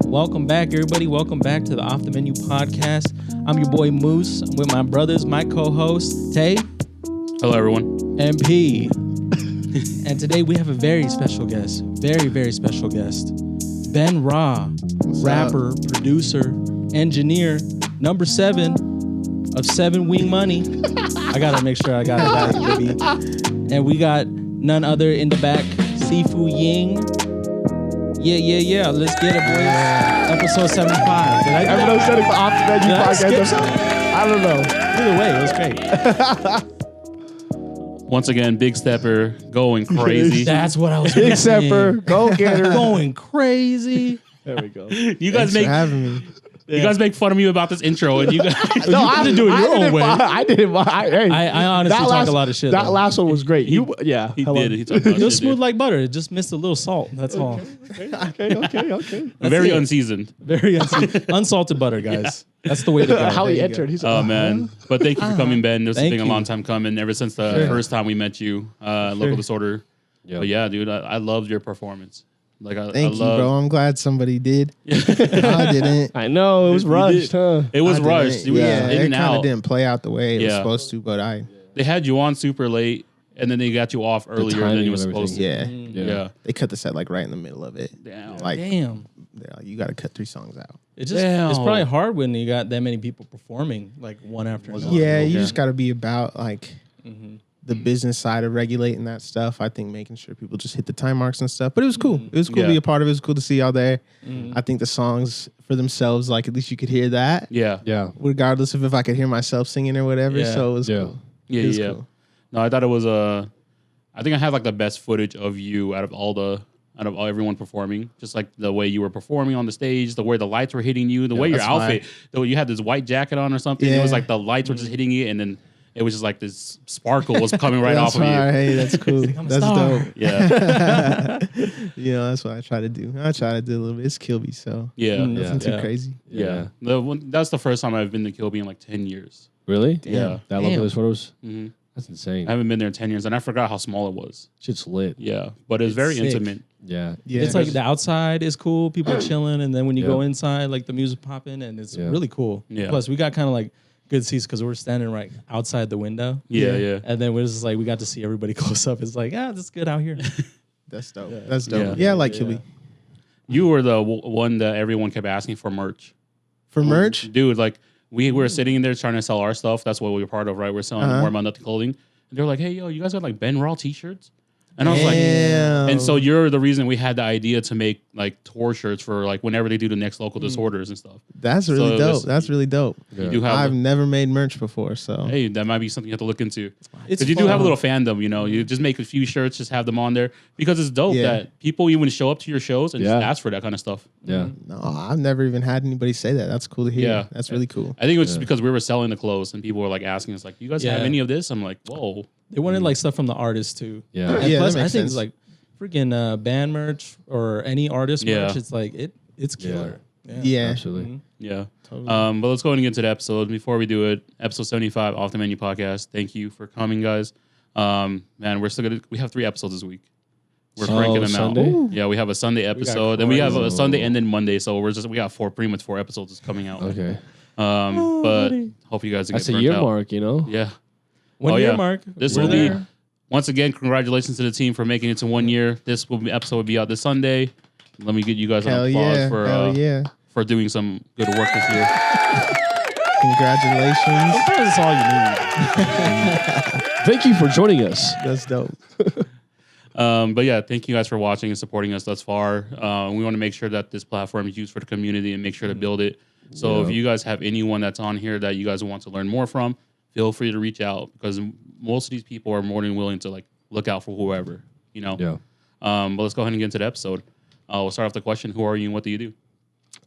Welcome back, everybody. Welcome back to the Off the Menu podcast. I'm your boy Moose. I'm with my brothers, my co-host Tay. Hello, everyone. And P. And today we have a very special guest. Very, very special guest. Ben Ra, rapper, producer, engineer, number 7 of 7 Wing Money. I gotta make sure I got it, baby. And we got none other in the back, Sifu Ying. Yeah. Let's get it, boys. Episode 75. Did I Episode 75 off the menu podcast. I don't know. Either way, it was great. Once again, Big Stepper going crazy. That's what I was Big missing. Stepper, go get her. Going crazy. There we go. You guys Thanks for having me. You guys make fun of me about this intro, and you guys No, I did do it your own way. I didn't. I honestly talk a lot of shit. That though. last one was great. He did. He talked about It was shit, smooth dude. like butter. It just missed a little salt. That's all. Okay. Very it. unseasoned. Very unsalted butter, guys. That's the way to go. How There he you entered. go. He's Oh, man. But thank you for coming, Ben. This has Thank been a you. long time coming, ever since the first time we met you, Local Disorder. But yeah, dude, I loved your performance. Like, Thank you, bro. I'm glad somebody did. I didn't. I know it was rushed, huh? It was I rushed. didn't. Yeah, in it and kind out. of didn't play out the way it was Yeah. supposed to, but They had you on super late, and then they got you off earlier than timing you were of supposed to. yeah, Yeah. they cut the set like right in the middle of it. Damn. Like, Damn. you got to cut 3 songs out. It's Damn. probably hard when you got that many people performing, like one after another. Yeah, you okay. just got to be about like the business side of regulating that stuff. I think making sure people just hit the time marks and stuff. But it was cool. It was cool to be a part of it. It was cool to see y'all there. I think the songs for themselves, like at least you could hear that. Yeah. Regardless of if I could hear myself singing or whatever. Yeah. So it was cool. Yeah, It was yeah. cool. No, I thought it was I think I had like the best footage of you out of everyone performing. Just like the way you were performing on the stage, the way the lights were hitting you, the way your that's outfit, the way you had this white jacket on or something. It was Yeah. like the lights were just hitting you, and then it was just like this sparkle was coming right That's off of you. right. Hey, that's cool. That's star. dope. Yeah, That's what I try to do. I try to do a little bit. It's Kilby, so yeah, nothing too crazy. yeah. That's the first time I've been to Kilby in like 10 years. Really? Yeah. That local those photos. hmm That's insane. I haven't been there in 10 years, and I forgot how small it was. Shit's lit. Yeah, but it was very sick. intimate. Yeah. Yeah, It's like the outside is cool, people are chilling, and then when you go inside, like the music popping, and it's really cool. Yeah. Plus, we got kind of like good seats because we're standing right outside the window. Yeah. And then we're just like, we got to see everybody close up. It's like, that's good out here. That's dope. That's dope. Yeah. Yeah, I like Kilby. You were the one that everyone kept asking for merch. For merch, Dude, like we were sitting in there trying to sell our stuff. That's what we were part of, right? We're selling more about nothing clothing. And they were like, hey, yo, you guys got like Ben Raw t-shirts? And I was like, and so you're the reason we had the idea to make like tour shirts for like whenever they do the next local disorders and stuff. that's really So dope. That's really dope. You do have I've never made merch before, so hey, that might be something you have to look into. It's Because you do have a fun. little fandom, you know. You just make a few shirts, just have them on there. Because it's dope Yeah. that people even show up to your shows and just ask for that kind of stuff. Yeah. no, I've never even had anybody say that. That's cool to hear. Yeah. That's really cool. I think it was just because we were selling the clothes and people were like asking us, like, you guys have Yeah. any of this? I'm like, whoa. They wanted like stuff from the artists too. Yeah. And Yeah, plus, that I makes think sense. it's like freaking band merch or any artist merch. It's like it's killer. Yeah. Absolutely. Yeah. Totally. But let's go ahead and get into the episode. Before we do it, episode 75, Off the Menu podcast. Thank you for coming, guys. Man, we have 3 episodes this week. We're cranking them Sunday? out. Yeah, we have a Sunday episode, and we have a Sunday and then Monday. So we got pretty much 4 episodes that's coming out. Okay. But hope you guys get That's a burnt year out. mark, you know? Yeah. 1 year mark. This We're will be there. once again. Congratulations to the team for making it to 1 year. Episode will be out this Sunday. Let me get you guys Hell an applause yeah. Hell yeah. for doing some good work this year. Congratulations. Sometimes it's all you need. Thank you for joining us. That's dope. But yeah, thank you guys for watching and supporting us thus far. We want to make sure that this platform is used for the community and make sure to build it. So if you guys have anyone that's on here that you guys want to learn more from, feel free to reach out because most of these people are more than willing to like look out for whoever, you know? Yeah. But let's go ahead and get into the episode. We'll start off the question, who are you and what do you do?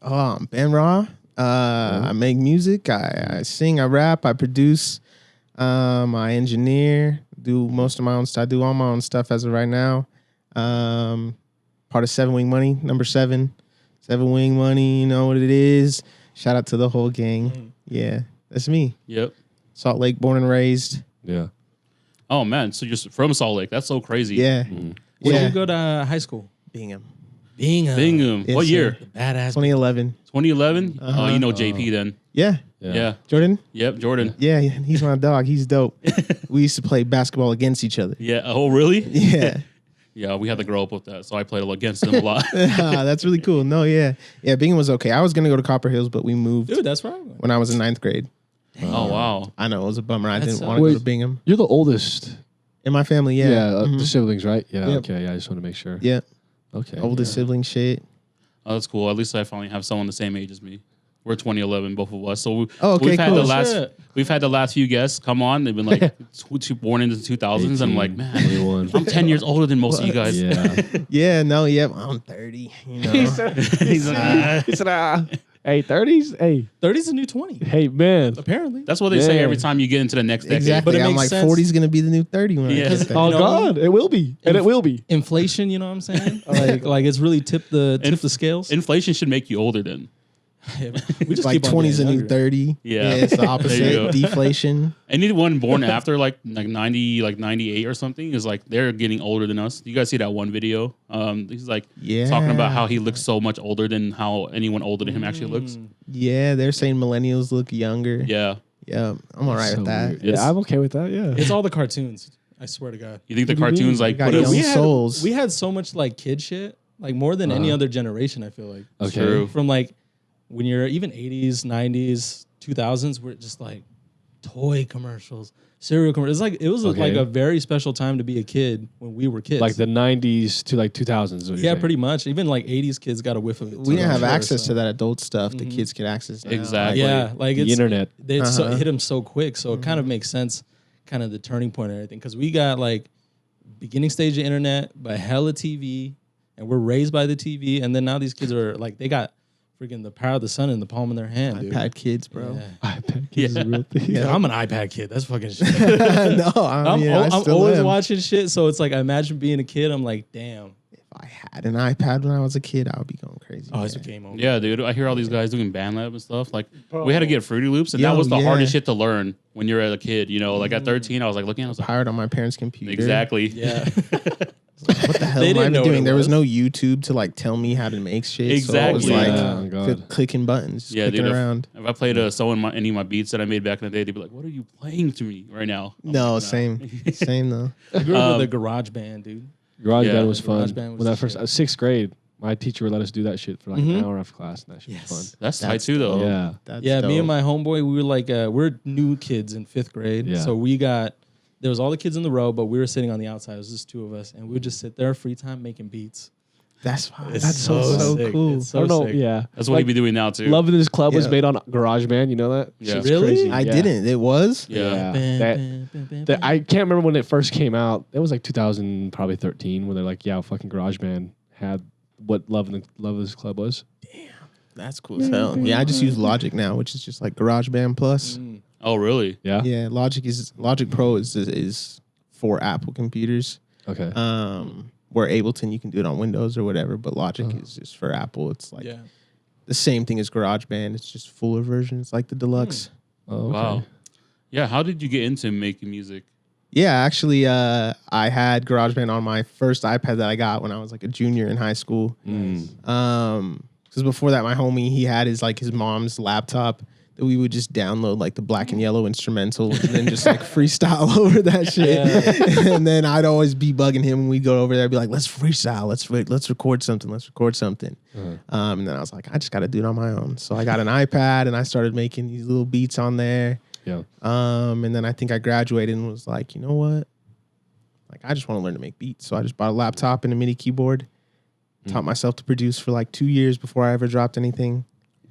Oh, I'm Ben Raw. I make music. I sing. I rap. I produce. I engineer. Do most of my own stuff. I do all my own stuff as of right now. Part of 7 Wing Money, number 7. 7 Wing Money, you know what it is. Shout out to the whole gang. Yeah, that's me. Yep. Salt Lake, born and raised. Yeah. Oh man, so you're from Salt Lake? That's so crazy. Yeah. Where did Yeah. you go to high school? Bingham. Bingham. Yes, What sir. year? Badass. 2011. 2011. You know JP then. Yeah. Yeah. Jordan? Yep. Jordan. Yeah, he's my dog. He's dope. We used to play basketball against each other. Yeah. Oh really? Yeah. Yeah. We had to grow up with that, so I played against him a lot. That's really cool. No, yeah. Yeah, Bingham was okay. I was going to go to Copper Hills, but we moved Dude, that's right. when I was in 9th grade. Oh wow. I know, it was a bummer. I That's didn't want to go Wait. to Bingham. You're the oldest. In my family, yeah. The siblings, right? Yeah. Yep. Okay. Yeah. I just want to make sure. Yeah. Okay. Oldest sibling shit. Oh, that's cool. At least I finally have someone the same age as me. We're 2011, both of us. So Oh, okay, we've had cool. we've had the last few guests come on. They've been like born into the 2000s. And I'm like, man, 21. I'm 10 years older than most of you guys. Yeah. Yeah, no, yeah. I'm 30. You know. He said, hey, 30s? Hey, 30's a new 20. hey, man. Apparently. That's what they say Yeah. every time you get into the next decade. Exactly. But it I'm makes like sense. 40 is going to be the new 30 when Yeah. I get there. Oh, You know, God. It will be. And it will be. Inflation, you know what I'm saying? like it's really tipped the scales. Inflation should make you older then. We just Like keep on 20 is a getting new younger. 30. Yeah. It's the There you opposite. go. Deflation. Anyone born after like 90, like 98 or something is like they're getting older than us. You guys see that one video? He's like Yeah. talking about how he looks so much older than how anyone older than him actually looks. Yeah, they're saying millennials look younger. Yeah. Yeah, I'm all right So with that. weird. Yeah, I'm okay with that. Yeah. It's all the cartoons. I swear to God. You think the What do you cartoons mean? like Got put young us? souls. We had so much like kid shit, like more than any other generation. I feel like Okay. True. from like when you're even 80s, 90s, 2000s, we're just like toy commercials, cereal commercials. It was Okay. like a very special time to be a kid when we were kids. Like the 90s to like 2000s. yeah, pretty much. Even like 80s kids got a whiff of it. We too, didn't I'm have sure, access so. to that adult stuff that kids could access now. Exactly. Yeah, like The it's internet. It hit them so quick, so it kind of makes sense, kind of the turning point and everything. Because we got like beginning stage of internet, but hella TV, and we're raised by the TV, and then now these kids are like they got freaking the power of the sun in the palm of their hand, dude. iPad kids, bro. Yeah. iPad kids is a real thing. Yeah, I'm an iPad kid. That's fucking shit. No, I mean, I I'm still always am. watching shit, so it's like I imagine being a kid. I'm like, damn. If I had an iPad when I was a kid, I would be going crazy. Oh, it's a man. game over. Yeah, dude. I hear all these guys doing band lab and stuff. Like we had to get Fruity Loops, and that Yo, was the yeah. hardest shit to learn when you're a kid. You know, like at 13, I was like looking at it, I was like, Pirate on my parents' computer. exactly. Yeah. What the hell They am I didn't know what doing? it There was was. no YouTube to like tell me how to make shit. Exactly. So it was like Yeah, oh, God. clicking buttons, just Yeah, clicking dude. around. If I played a song in any of my beats that I made back in the day, they'd be like, "What are you playing to me right now?" I'm No, like, same though. I grew up with the garage band, dude. Garage Yeah. band was fun. Garage band was when I the first, shit. 6th grade, my teacher would let us do that shit for like an hour after class, and that shit was That's tight That's too, though. fun. Yeah. That's Yeah, me dope. and my homeboy, we were like, we're new kids in 5th grade. Yeah. So there was all the kids in the row, but we were sitting on the outside. It was just two of us. And we would just sit there free time making beats. That's fine. It's That's so sick. cool. It's so I don't know. sick. Yeah. That's what like, he'd be doing now too. Love in This Club was Yeah. made on GarageBand. You know that? Yeah. Shit's Really? crazy. I Yeah. didn't. It was. Yeah. That I can't remember when it first came out. It was like 2000, probably 13, when they're like, yeah, fucking GarageBand had what Love in This Club was. That's cool as hell. Yeah, I just use Logic now, which is just like GarageBand Plus. Oh, really? Yeah. Yeah, Logic Pro is for Apple computers. Okay. Where Ableton you can do it on Windows or whatever, but Logic is just for Apple. It's like Yeah. the same thing as GarageBand. It's just fuller version. It's like the deluxe. Oh, okay. Wow. Yeah. How did you get into making music? Yeah, actually, I had GarageBand on my first iPad that I got when I was like a junior in high school. Because before that, my homie, he had his mom's laptop that we would just download like the Black and Yellow instrumental and then just like freestyle over that shit. And then I'd always be bugging him when we'd go over there. I'd be like, let's freestyle, let's record something. And then I was like, I just got to do it on my own. So I got an iPad and I started making these little beats on there. Yeah. And then I think I graduated and was like, you know what? Like, I just want to learn to make beats. So I just bought a laptop and a MIDI keyboard. Taught myself to produce for like 2 years before I ever dropped anything.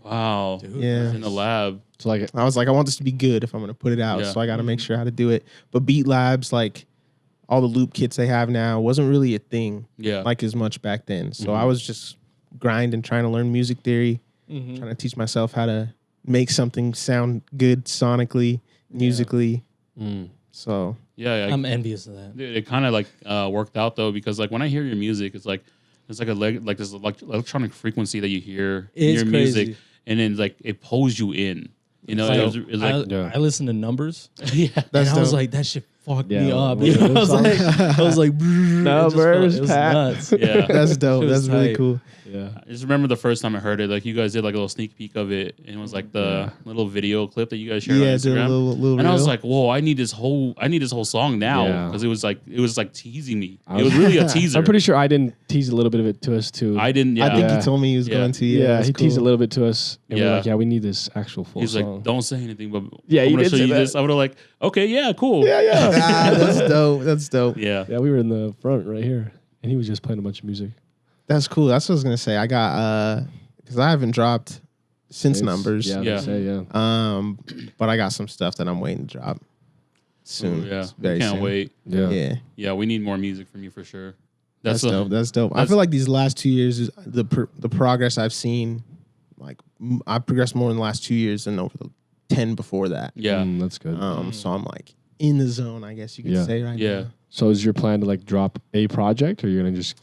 Wow. Yeah. In the lab. So like, I was like, I want this to be good if I'm going to put it out. Yeah. So I got to make sure how to do it. But Beat Labs, like all the loop kits they have now, wasn't really a thing Yeah. like as much back then. So I was just grinding, trying to learn music theory, trying to teach myself how to make something sound good sonically, musically. So yeah. I'm envious of that. It kind of like worked out though, because like when I hear your music, it's like this electronic frequency that you hear in It's your crazy. music, and then like it pulls you in. You know, Like, it's like I listen to Numbers, yeah. and I was dope. like, that shit fucked Yeah, me up. one You of know? those I was like, No, it was Pat. nuts. Yeah. That's dope. Shit was That's really tight. cool. Yeah. I just remember the first time I heard it, like you guys did like a little sneak peek of it, and it was like the little video clip that you guys shared on Yeah, did a Instagram. little And I was reel. like, whoa, I need this whole song now Yeah. because it was like teasing me. I It was was- really a teaser. I'm pretty sure I didn't tease a little bit of it to us too. I didn't. Yeah, I think Yeah. he told me he was Yeah. going to. yeah, Yeah, that's he teased a cool. little bit to us, and we're Yeah. like, yeah, we need this actual full he's song. like, don't say anything, but Yeah, I'm you gonna did show say you that. this. I would have like, okay, yeah, cool. Ah, that's dope. That's dope. Yeah. Yeah, we were in the front right here, and he was just playing a bunch of music. That's cool. That's what I was gonna say. I got because I haven't dropped since It's- numbers. Yeah, Yeah. yeah. Say, yeah. But I got some stuff that I'm waiting to drop soon. Ooh, yeah. Very Can't soon. wait. Yeah. Yeah. Yeah, we need more music from you for sure. That's a- dope. That's dope. I that's- feel like these last 2 years is the progress I've seen. Like I've progressed more in the last 2 years than over the 10 before that. Yeah. That's good. So I'm like in the zone, I guess you could Yeah. say right Yeah. now. So is your plan to like drop a project, or you're gonna just?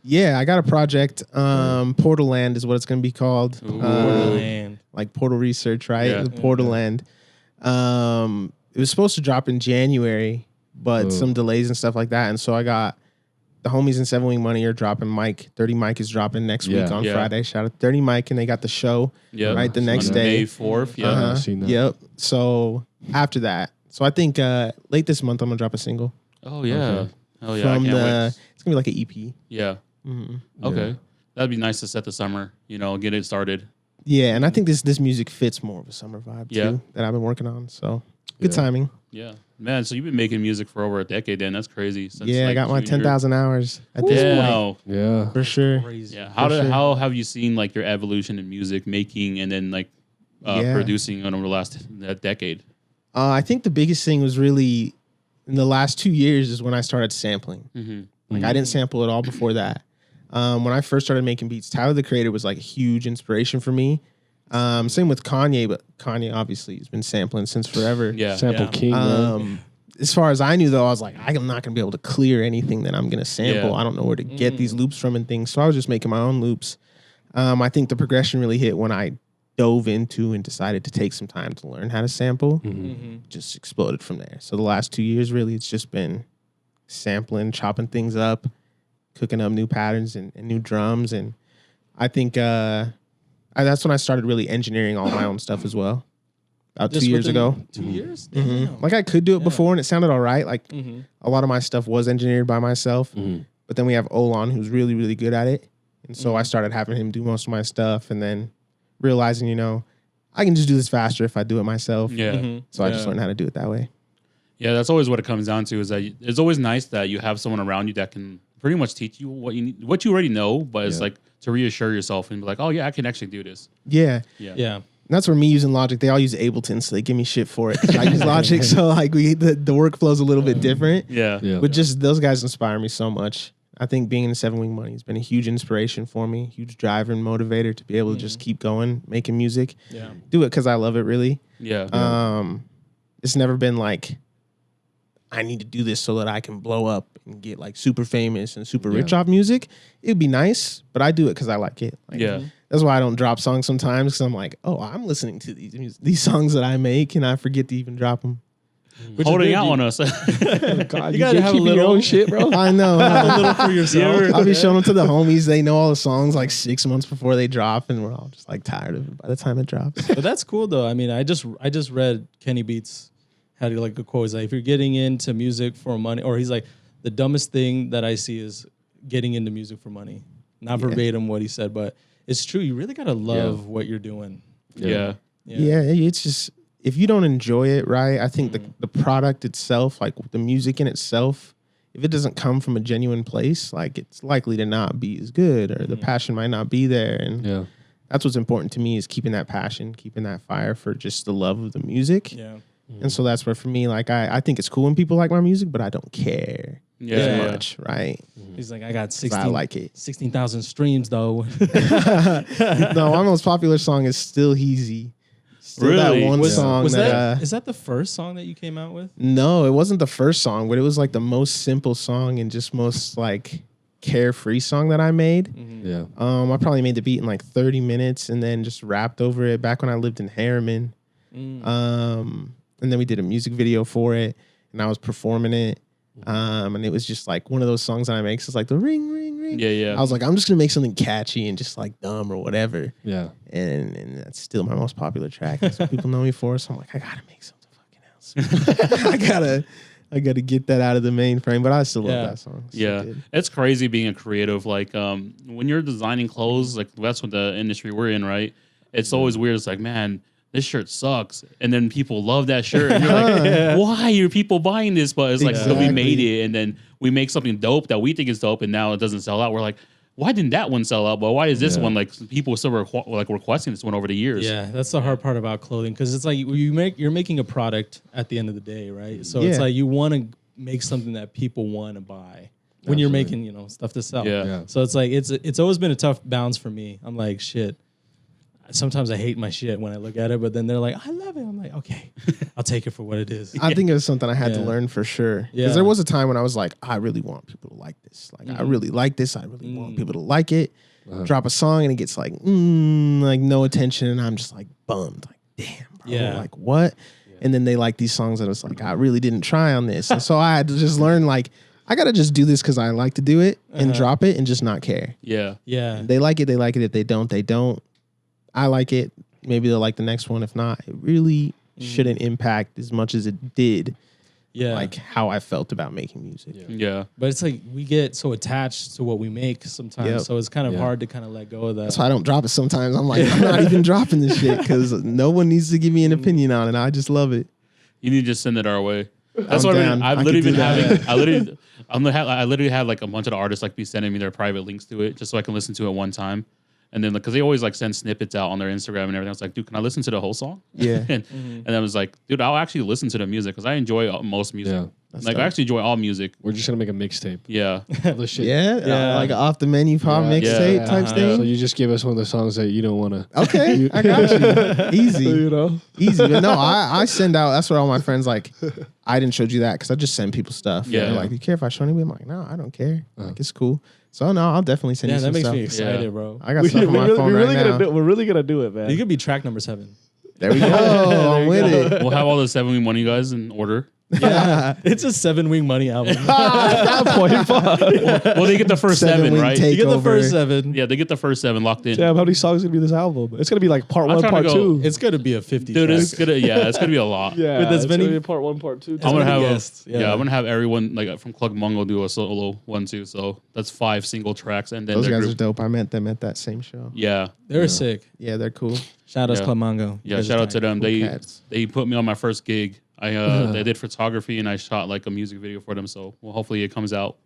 Yeah, I got a project. Portal Land is what it's gonna be called. Ooh. Man. Like Portal Research, right? Yeah. The Portal Land. It was supposed to drop in January, but Oh. some delays and stuff like that. And so I got the homies in 7 Wing Money are dropping Mike. 30 Mike is dropping next week Yeah. on Yeah. Friday. Shout out to 30 Mike, and they got the show. Yeah. Right, the next On day. May 4th. Yeah. Uh-huh. I've seen that. Yep. So after that, so I think late this month I'm gonna drop a single Oh yeah. Okay. Oh yeah. from I can't the. wait. It's gonna be like an EP. Yeah. Mhm. Okay. Yeah. That'd be nice to set the summer, get it started. Yeah, and I think this music fits more of a summer vibe Yeah. too that I've been working on. So good Yeah. timing. Yeah. Man, so you've been making music for over a decade then. That's crazy. Since, Yeah, I got my 10,000 hours at this point Yeah. Yeah. for sure. Crazy. Yeah. For sure. How have you seen like your evolution in music making and then like Yeah. producing over the last that decade? I think the biggest thing was really in the last 2 years is when I started sampling. Mm-hmm. Like I didn't sample at all before that. When I first started making beats, Tyler the Creator was like a huge inspiration for me. Same with Kanye, but Kanye obviously has been sampling since forever. Yeah. Sample yeah. King. man. As far as I knew, though, I was like, I'm not gonna be able to clear anything that I'm gonna sample. Yeah. I don't know where to get these loops from and things. So I was just making my own loops. I think the progression really hit when I dove into and decided to take some time to learn how to sample. Just exploded from there. So the last 2 years, really, it's just been sampling, chopping things up, cooking up new patterns and new drums. And I think that's when I started really engineering all my own stuff as well. About Just 2 years within ago. 2 years? Mhm. Damn. Like I could do it before and it sounded all right. Like Mhm. a lot of my stuff was engineered by myself. But then we have Olan who's really, really good at it. And so I started having him do most of my stuff and then realizing, I can just do this faster if I do it myself. Yeah. Mhm. So I just Yeah. learned how to do it that way. Yeah, that's always what it comes down to. Is that it's always nice that you have someone around you that can pretty much teach you what you need, what you already know, but it's Yeah. like to reassure yourself and be like, oh yeah, I can actually do this. Yeah. Yeah. And that's where me using Logic, they all use Ableton, so they give me shit for it. 'Cause I use Logic, so like the workflow's a little bit different. Yeah. Yeah. But just those guys inspire me so much. I think being in 7 Wing Money has been a huge inspiration for me, huge driver and motivator to be able to just keep going, making music. Yeah. Do it because I love it, really. Yeah. It's never been like I need to do this so that I can blow up and get like super famous and super rich off music. It'd be nice, but I do it because I like it. Like, Yeah. that's why I don't drop songs sometimes because I'm like, oh, I'm listening to these songs that I make and I forget to even drop them. Which is Holding good, out you- on us. God, you gotta have a keeping your little- own shit, bro. I know. Have a little for yourself. I'll be showing them to the homies. They know all the songs like 6 months before they drop, and we're all just like tired of it by the time it drops. But that's cool though. I mean, I just read Kenny Beats had like a quote. He's like, if you're getting into music for money, or he's like, the dumbest thing that I see is getting into music for money. Not verbatim what he said, but it's true. You really gotta love what you're doing. yeah. Yeah, it's just if you don't enjoy it, right? I think the product itself, like the music in itself, if it doesn't come from a genuine place, like it's likely to not be as good, or the passion might not be there. And Yeah. that's what's important to me is keeping that passion, keeping that fire for just the love of the music. Yeah. And so that's where for me, like I think it's cool when people like my music, but I don't care Yeah. as Yeah. much, right? He's like, I got 'Cause 16, I like it. 16,000 streams though. No, my most popular song is Still Heezy. Still Really? that one Was- song Was that, is that the first song that you came out with? no, it wasn't the first song, but it was like the most simple song and just most like carefree song that I made. Yeah. I probably made the beat in like 30 minutes and then just rapped over it back when I lived in Harriman. And then we did a music video for it. and I was performing it. And it was just like one of those songs that I make. So it's like the ring, ring, ring. Yeah. I was like, I'm just gonna make something catchy and just like dumb or whatever. Yeah. And that's still my most popular track. That's what people know me for. So I'm like, I gotta make something fucking else. I gotta get that out of the mainframe. But I still love that song. So Yeah, good. it's crazy being a creative. Like when you're designing clothes, like that's what the industry we're in, right? It's always weird. It's like, man, this shirt sucks, and then people love that shirt, and you're like, why are people buying this? But it's like, so we made it, and then we make something dope that we think is dope, and now it doesn't sell out. We're like, why didn't that one sell out? But why is this one like people still requesting this one over the years? Yeah, that's the hard part about clothing because it's like you're making a product at the end of the day, right? So it's like you want to make something that people want to buy when you're making stuff to sell. Yeah. So it's like it's always been a tough balance for me. I'm like, shit. Sometimes I hate my shit when I look at it, but then they're like, I love it. I'm like, okay, I'll take it for what it is. I think it was something I had to learn for sure. Because Yeah. there was a time when I was like, I really want people to like this. Like, I really like this. I really want people to like it. Drop a song and it gets like no attention. And I'm just like bummed. Like, damn, bro. Yeah. Like, what? And then they like these songs that it's like, I really didn't try on this. And so I had to just learn, like, I got to just do this because I like to do it and drop it and just not care. Yeah. They like it. They like it. If they don't, they don't. I like it. Maybe they'll like the next one. If not, it really shouldn't impact as much as it did. Yeah. Like how I felt about making music. Yeah. But it's like we get so attached to what we make sometimes. Yep. So it's kind of hard to kind of let go of that. That's why I don't drop it sometimes. I'm like, I'm not even dropping this shit because no one needs to give me an opinion on it. I just love it. You need to just send it our way. That's I'm what down. I've I literally could been do having. I literally had like a bunch of the artists like be sending me their private links to it just so I can listen to it one time. And then, because they always like send snippets out on their Instagram and everything. I was like, dude, can I listen to the whole song? Yeah. And I was like, dude, I'll actually listen to the music because I enjoy most music. Yeah. Like, I actually enjoy all music. We're just gonna make a mixtape. Yeah. of the shit. Yeah. Like off the menu pop Yeah. mixtape Yeah. type So thing. you just give us one of the songs that you don't want to. Okay. I got you. Easy. You know. Easy. But no, I send out, that's what all my friends like, I didn't show you that because I just send people stuff. Yeah. They're like, do you care if I show anybody? I'm like, no, I don't care. Like, it's cool. So no, I'll definitely send you that some makes stuff. me excited, Yeah. bro. I got stuff on my phone right now. We're really gonna do it, man. You could be track number 7. There we go. I'm with it. We'll have all the 7 Money guys in order. Yeah, it's a 7-wing money album. At that point, fuck. Well, they get the first 7, Seven-wing right? take. You get the Takeover. first 7. Yeah, they get the first 7 locked in. Damn, how many songs gonna be this album? It's gonna be like part I'm 1, trying part to go- 2. It's gonna be a 50. Dude, track. it's gonna be a lot. Yeah, With as it's many- gonna be part 1, part 2. I'm gonna many have guests, yeah. I'm gonna have everyone like from Clug Mungo do a solo one too. So that's 5 single tracks, and then Those their guys are group. dope. I met them at that same show. Yeah, They're sick. Yeah, they're cool. Shout out Yeah. to Club Mongo. yeah. Shout out to them. Cool They cats. they put me on my first gig. They did photography and I shot like a music video for them. So well, hopefully it comes out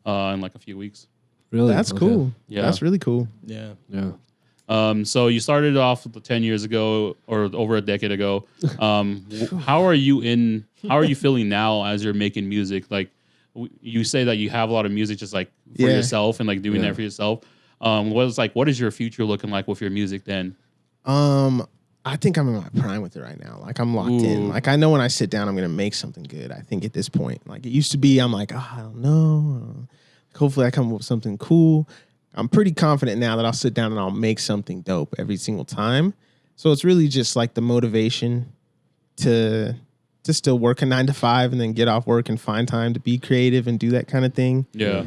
in like a few weeks. Really? That's Okay. cool. Yeah. That's really cool. Yeah. Yeah. So you started off 10 years ago or over a decade ago. How are you feeling now as you're making music? Like you say that you have a lot of music just like for Yeah. yourself and like doing that for yourself. What is your future looking like with your music then? I think I'm in my prime with it right now. Like I'm locked in. Ooh. Like I know when I sit down, I'm gonna make something good. I think at this point, like it used to be, I'm like, I don't know. Hopefully, I come up with something cool. I'm pretty confident now that I'll sit down and I'll make something dope every single time. So it's really just like the motivation to still work a 9 to 5 and then get off work and find time to be creative and do that kind of thing. Yeah.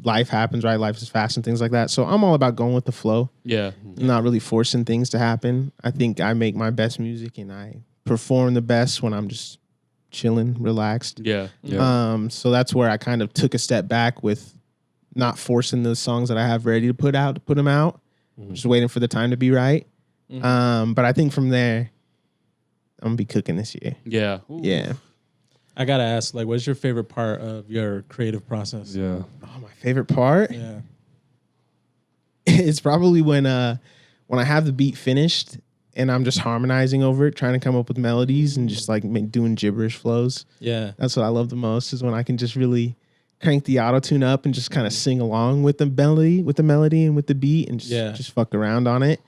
Life happens, right? Life is fast and things like that. So I'm all about going with the flow. Yeah. I'm not really forcing things to happen. I think I make my best music and I perform the best when I'm just chilling, relaxed. Yeah. So that's where I kind of took a step back with not forcing those songs that I have ready to put them out. Just waiting for the time to be right. But I think from there, I'm gonna be cooking this year. Yeah. Ooh. Yeah. I gotta ask, like, what's your favorite part of your creative process? Yeah. Oh, my favorite part? Yeah. It's probably when I have the beat finished and I'm just harmonizing over it, trying to come up with melodies and just like doing gibberish flows. Yeah. That's what I love the most, is when I can just really crank the auto tune up and just kind of sing along with the melody and with the beat and just fuck around on it.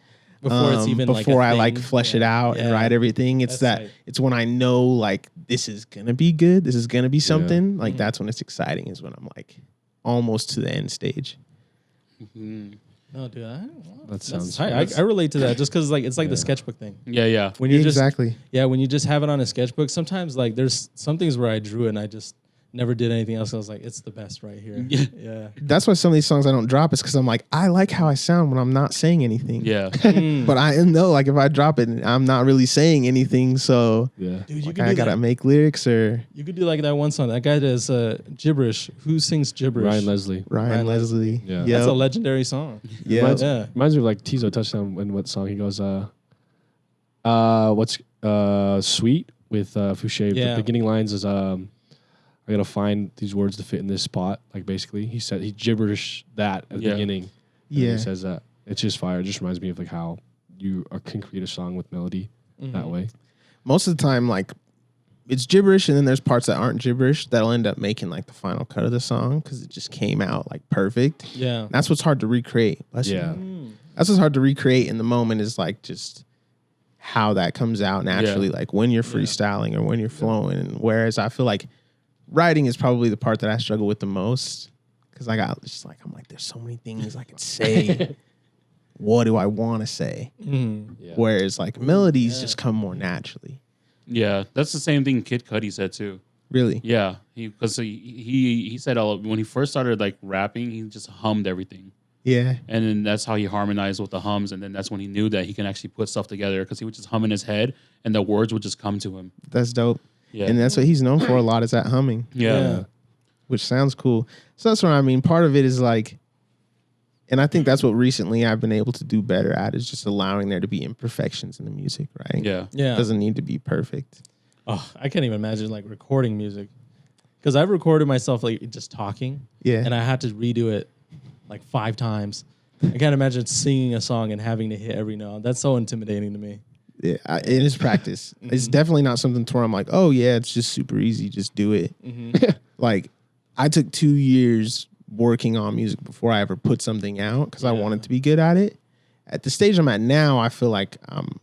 Before it's even before like a I like thing. flesh it out and write everything. It's That's that tight. it's when I know like this is gonna be good, this is gonna be something. Like that's when it's exciting, is when I'm like almost to the end stage. No, dude. That sounds. I relate to that just because like it's like the sketchbook thing. Yeah. When you Exactly. when you just have it on a sketchbook, sometimes like there's some things where I drew it and I just never did anything else. I was like, it's the best right here. Yeah. That's why some of these songs I don't drop is because I'm like, I like how I sound when I'm not saying anything. Yeah. But I know like if I drop it, I'm not really saying anything. So Yeah. Dude, you like, could I do gotta that. make lyrics or You could do like that one song. That guy does gibberish. Who sings gibberish? Ryan Leslie. Ryan Leslie. Yeah. Yep. That's a legendary song. Yep. Reminds, Yeah. reminds me of like Tizo Touchdown in what song he goes, what's Sweet with Fouché. Yeah. The beginning lines is I gotta find these words to fit in this spot. Like basically, he said he gibberish that at the beginning. And then Yeah. he says that it's just fire. It just reminds me of like how you can create a song with melody that way. Most of the time, like it's gibberish, and then there's parts that aren't gibberish that'll end up making like the final cut of the song because it just came out like perfect. Yeah. That's what's hard to recreate. That's what's hard to recreate in the moment is like just how that comes out naturally, like when you're freestyling or when you're flowing. And whereas I feel like writing is probably the part that I struggle with the most because I got just like I'm like there's so many things I could say. What do I want to say? Whereas like melodies just come more naturally. Yeah, that's the same thing Kid Cudi said too. Really? Yeah, because he said when he first started like rapping, he just hummed everything, Yeah. and then that's how he harmonized with the hums, and then that's when he knew that he can actually put stuff together because he would just hum in his head, and the words would just come to him. That's dope. Yeah, And that's what he's known for a lot is that humming, yeah. which sounds cool. So that's what I mean. Part of it is like, and I think that's what recently I've been able to do better at is just allowing there to be imperfections in the music, right? Yeah. Yeah. It doesn't need to be perfect. Oh, I can't even imagine like recording music because I've recorded myself like just talking. Yeah. And I had to redo it like 5 times. I can't imagine singing a song and having to hit every note. That's so intimidating to me. Yeah, it is practice. It's definitely not something to where I'm like, oh yeah, it's just super easy. Just do it. Like I took 2 years working on music before I ever put something out because I wanted to be good at it. At the stage I'm at now, I feel like I'm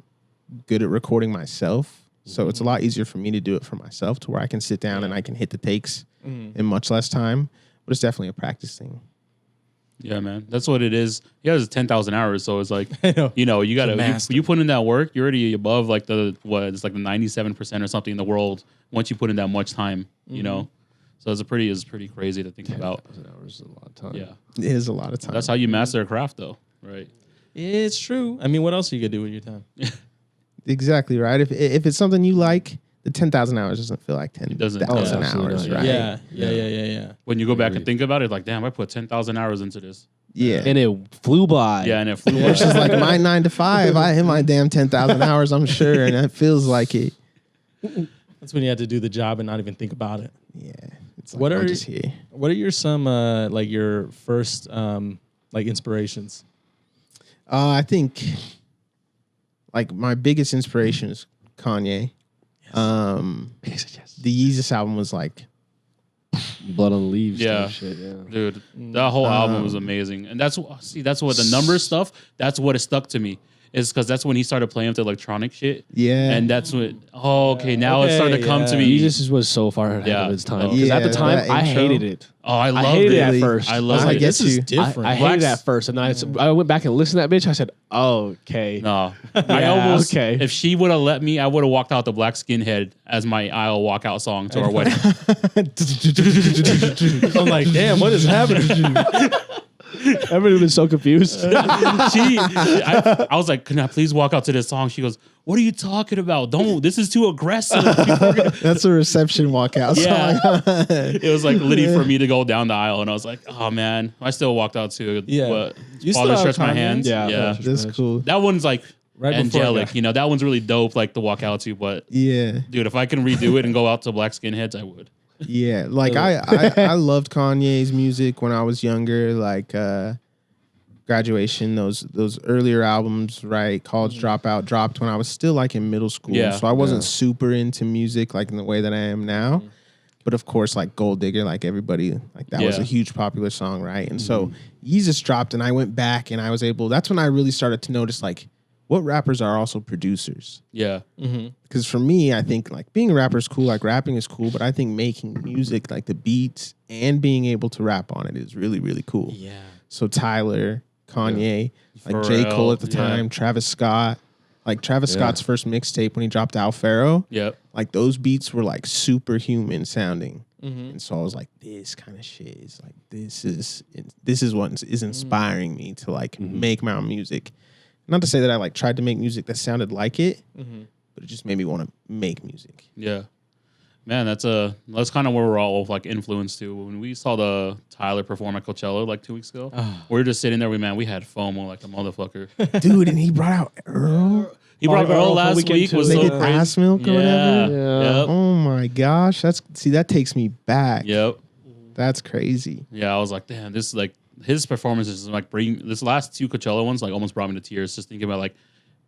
good at recording myself. So it's a lot easier for me to do it for myself to where I can sit down and I can hit the takes in much less time. But it's definitely a practice thing. Yeah, man, that's what it is. He has 10,000 hours, so it's like know. you gotta master. you put in that work, you're already above like it's like the 97% or something in the world once you put in that much time, you know. So it's pretty crazy to think about. 10,000 hours is a lot of time. Yeah, It is a lot of time. that's how you master a craft, though, right? It's true. I mean, what else you could do with your time? Exactly right. If it's something you like, the 10,000 hours doesn't feel like doesn't. 10,000 Yeah, absolutely hours, not. right? Yeah. When you go back and think about it, like, damn, I put 10,000 hours into this. Yeah. And it flew by. Yeah, and it flew Which is like my 9 to 5. I hit my damn 10,000 hours, I'm sure, and it feels like it. That's when you had to do the job and not even think about it. Yeah. It's like What I'm are- just here. What are your first like inspirations? I think like my biggest inspiration is Kanye. The Yeezus album was like, Blood on the leaves. Yeah. Type shit, yeah. Dude, that whole album was amazing. And that's what the number stuff, that's what it stuck to me. Is because that's when he started playing with the electronic shit. yeah. And that's what, now it's starting to come to me. Jesus was so far ahead Yeah. of its time. Yeah, Because at the time, that I intro. hated it. Oh, I loved hated it. it at first. I I loved was like, it. yes, This is you. different. I hated it Blacks- at first, and I went back and listened to that bitch. I said, oh, okay. No. I Yeah, almost, okay. if she would have let me, I would have walked out the Black Skinhead as my aisle walkout song to our wedding. I'm like, damn, what is happening? Everybody was so confused. I was like, can I please walk out to this song? She goes, what are you talking about? Don't, this is too aggressive. That's a reception walkout. Yeah. song. It was like litty for me to go down the aisle, and I was like, "Oh man!" I still walked out too. Yeah. But You Father still stretch my have hands. Yeah. Yeah. That's cool. That one's like Right before angelic. that. You know, that one's really dope. Like to walk out to. But Yeah. dude, if I can redo it and go out to Black Skinheads, I would. Yeah. Like I loved Kanye's music when I was younger, like Graduation, those earlier albums, right? College Dropout dropped when I was still like in middle school. Yeah. So I wasn't super into music like in the way that I am now. But of course, like Gold Digger, like everybody, like that was Yeah. a huge popular song, right? And so Yeezus dropped, and I went back, and I was able. That's when I really started to notice, like, what rappers are also producers. Yeah. Because for me, I think like being a rapper is cool, like rapping is cool, but I think making music, like the beats and being able to rap on it, is really, really cool. Yeah. So Tyler, Kanye, like Pharrell, J. Cole at the yeah. time, Travis Scott. Like Travis Yeah. Scott's first mixtape when he dropped Al Pharaoh, Yep. like those beats were like superhuman sounding. Mm-hmm. And so I was like, this kind of shit is like, this is what is inspiring me to like make my own music. Not to say that I like tried to make music that sounded like it, but it just made me want to make music. Yeah. Man, that's kind of where we're all like influenced to. When we saw the Tyler perform at Coachella like 2 weeks ago, we were just sitting there. We had FOMO like a motherfucker. Dude, and he brought out Earl. He brought Earl Earl for last Weekend week. too. Was They so did crazy. Ass Milk or Yeah. whatever. Yeah. Yep. Oh my gosh, that takes me back. Yep. That's crazy. Yeah, I was like, damn, this is like his performances like bring this last 2 Coachella ones like almost brought me to tears. Just thinking about like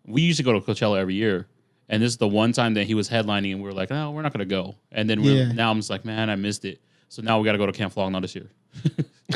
we used to go to Coachella every year, and this is the one time that he was headlining, and we were like, no, we're not gonna go. And then now I'm just like, man, I missed it. So now we got to go to Camp Flog now this year.